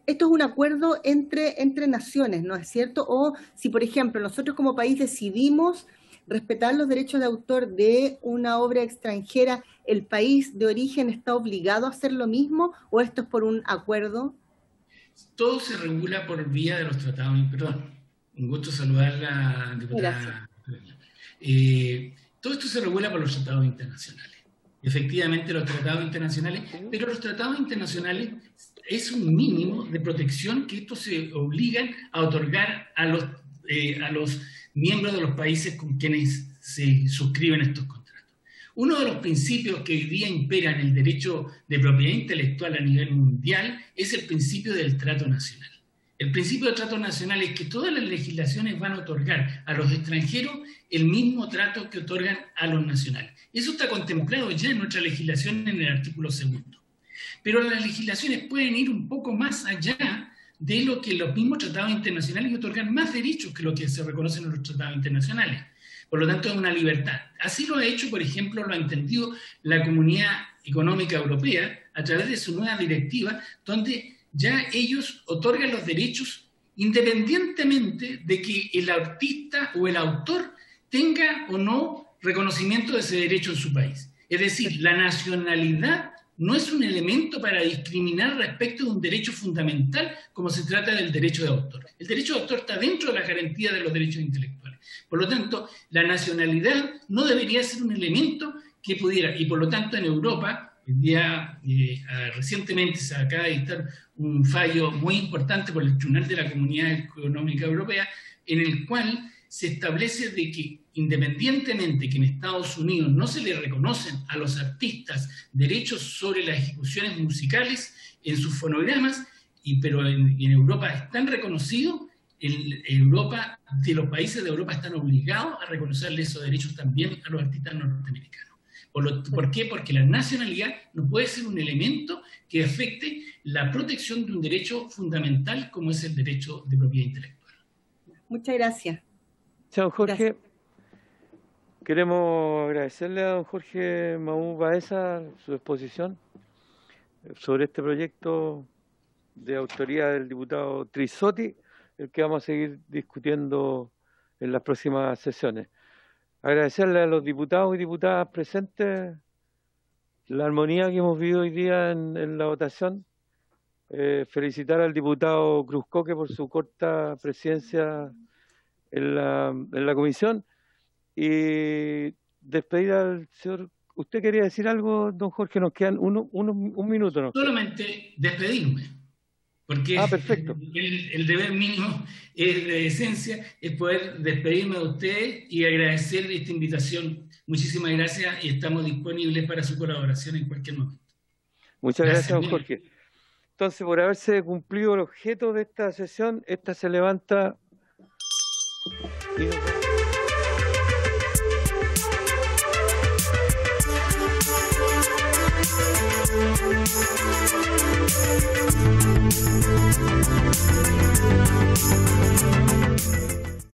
[SPEAKER 7] es un acuerdo entre naciones, ¿no es cierto? O si, por ejemplo, nosotros como país decidimos respetar los derechos de autor de una obra extranjera, ¿el país de origen está obligado a hacer lo mismo o esto es por un acuerdo?
[SPEAKER 13] Todo se regula por vía de los tratados. Perdón, un gusto saludar a la diputada. Todo esto se regula por los tratados internacionales. Efectivamente, los tratados internacionales, pero los tratados internacionales es un mínimo de protección que estos se obligan a otorgar a los miembros de los países con quienes se suscriben estos contratos. Uno de los principios que hoy día impera en el derecho de propiedad intelectual a nivel mundial es el principio del trato nacional. El principio del trato nacional es que todas las legislaciones van a otorgar a los extranjeros el mismo trato que otorgan a los nacionales. Eso está contemplado ya en nuestra legislación en el artículo 2. Pero las legislaciones pueden ir un poco más allá de lo que los mismos tratados internacionales y otorgan más derechos que lo que se reconocen en los tratados internacionales. Por lo tanto, es una libertad. Así lo ha hecho, por ejemplo, lo ha entendido la Comunidad Económica Europea a través de su nueva directiva, donde ya ellos otorgan los derechos independientemente de que el artista o el autor tenga o no reconocimiento de ese derecho en su país. Es decir, la nacionalidad no es un elemento para discriminar respecto de un derecho fundamental como se trata del derecho de autor. El derecho de autor está dentro de la garantía de los derechos intelectuales. Por lo tanto, la nacionalidad no debería ser un elemento que pudiera, y por lo tanto en Europa, recientemente se acaba de dictar un fallo muy importante por el Tribunal de la Comunidad Económica Europea, en el cual se establece de que independientemente que en Estados Unidos no se le reconocen a los artistas derechos sobre las ejecuciones musicales en sus fonogramas, pero en Europa están reconocidos, los países de Europa están obligados a reconocerle esos derechos también a los artistas norteamericanos. ¿Por qué? Porque la nacionalidad no puede ser un elemento que afecte la protección de un derecho fundamental como es el derecho de propiedad intelectual.
[SPEAKER 7] Muchas gracias.
[SPEAKER 1] Chao, Jorge. Gracias. Queremos agradecerle a don Jorge Maú Baeza su exposición sobre este proyecto de autoría del diputado Trisotti, el que vamos a seguir discutiendo en las próximas sesiones. Agradecerle a los diputados y diputadas presentes la armonía que hemos vivido hoy día en la votación. Felicitar al diputado Cruzcoque por su corta presidencia en la comisión y despedir al señor. ¿Usted quería decir algo, don Jorge? Nos quedan un minuto. ¿No?
[SPEAKER 13] Solamente despedirme. Porque
[SPEAKER 1] perfecto.
[SPEAKER 13] El deber mínimo es de decencia, es poder despedirme de ustedes y agradecer esta invitación. Muchísimas gracias y estamos disponibles para su colaboración en cualquier momento.
[SPEAKER 1] Muchas gracias, don Jorge. Entonces, por haberse cumplido el objeto de esta sesión, esta se levanta y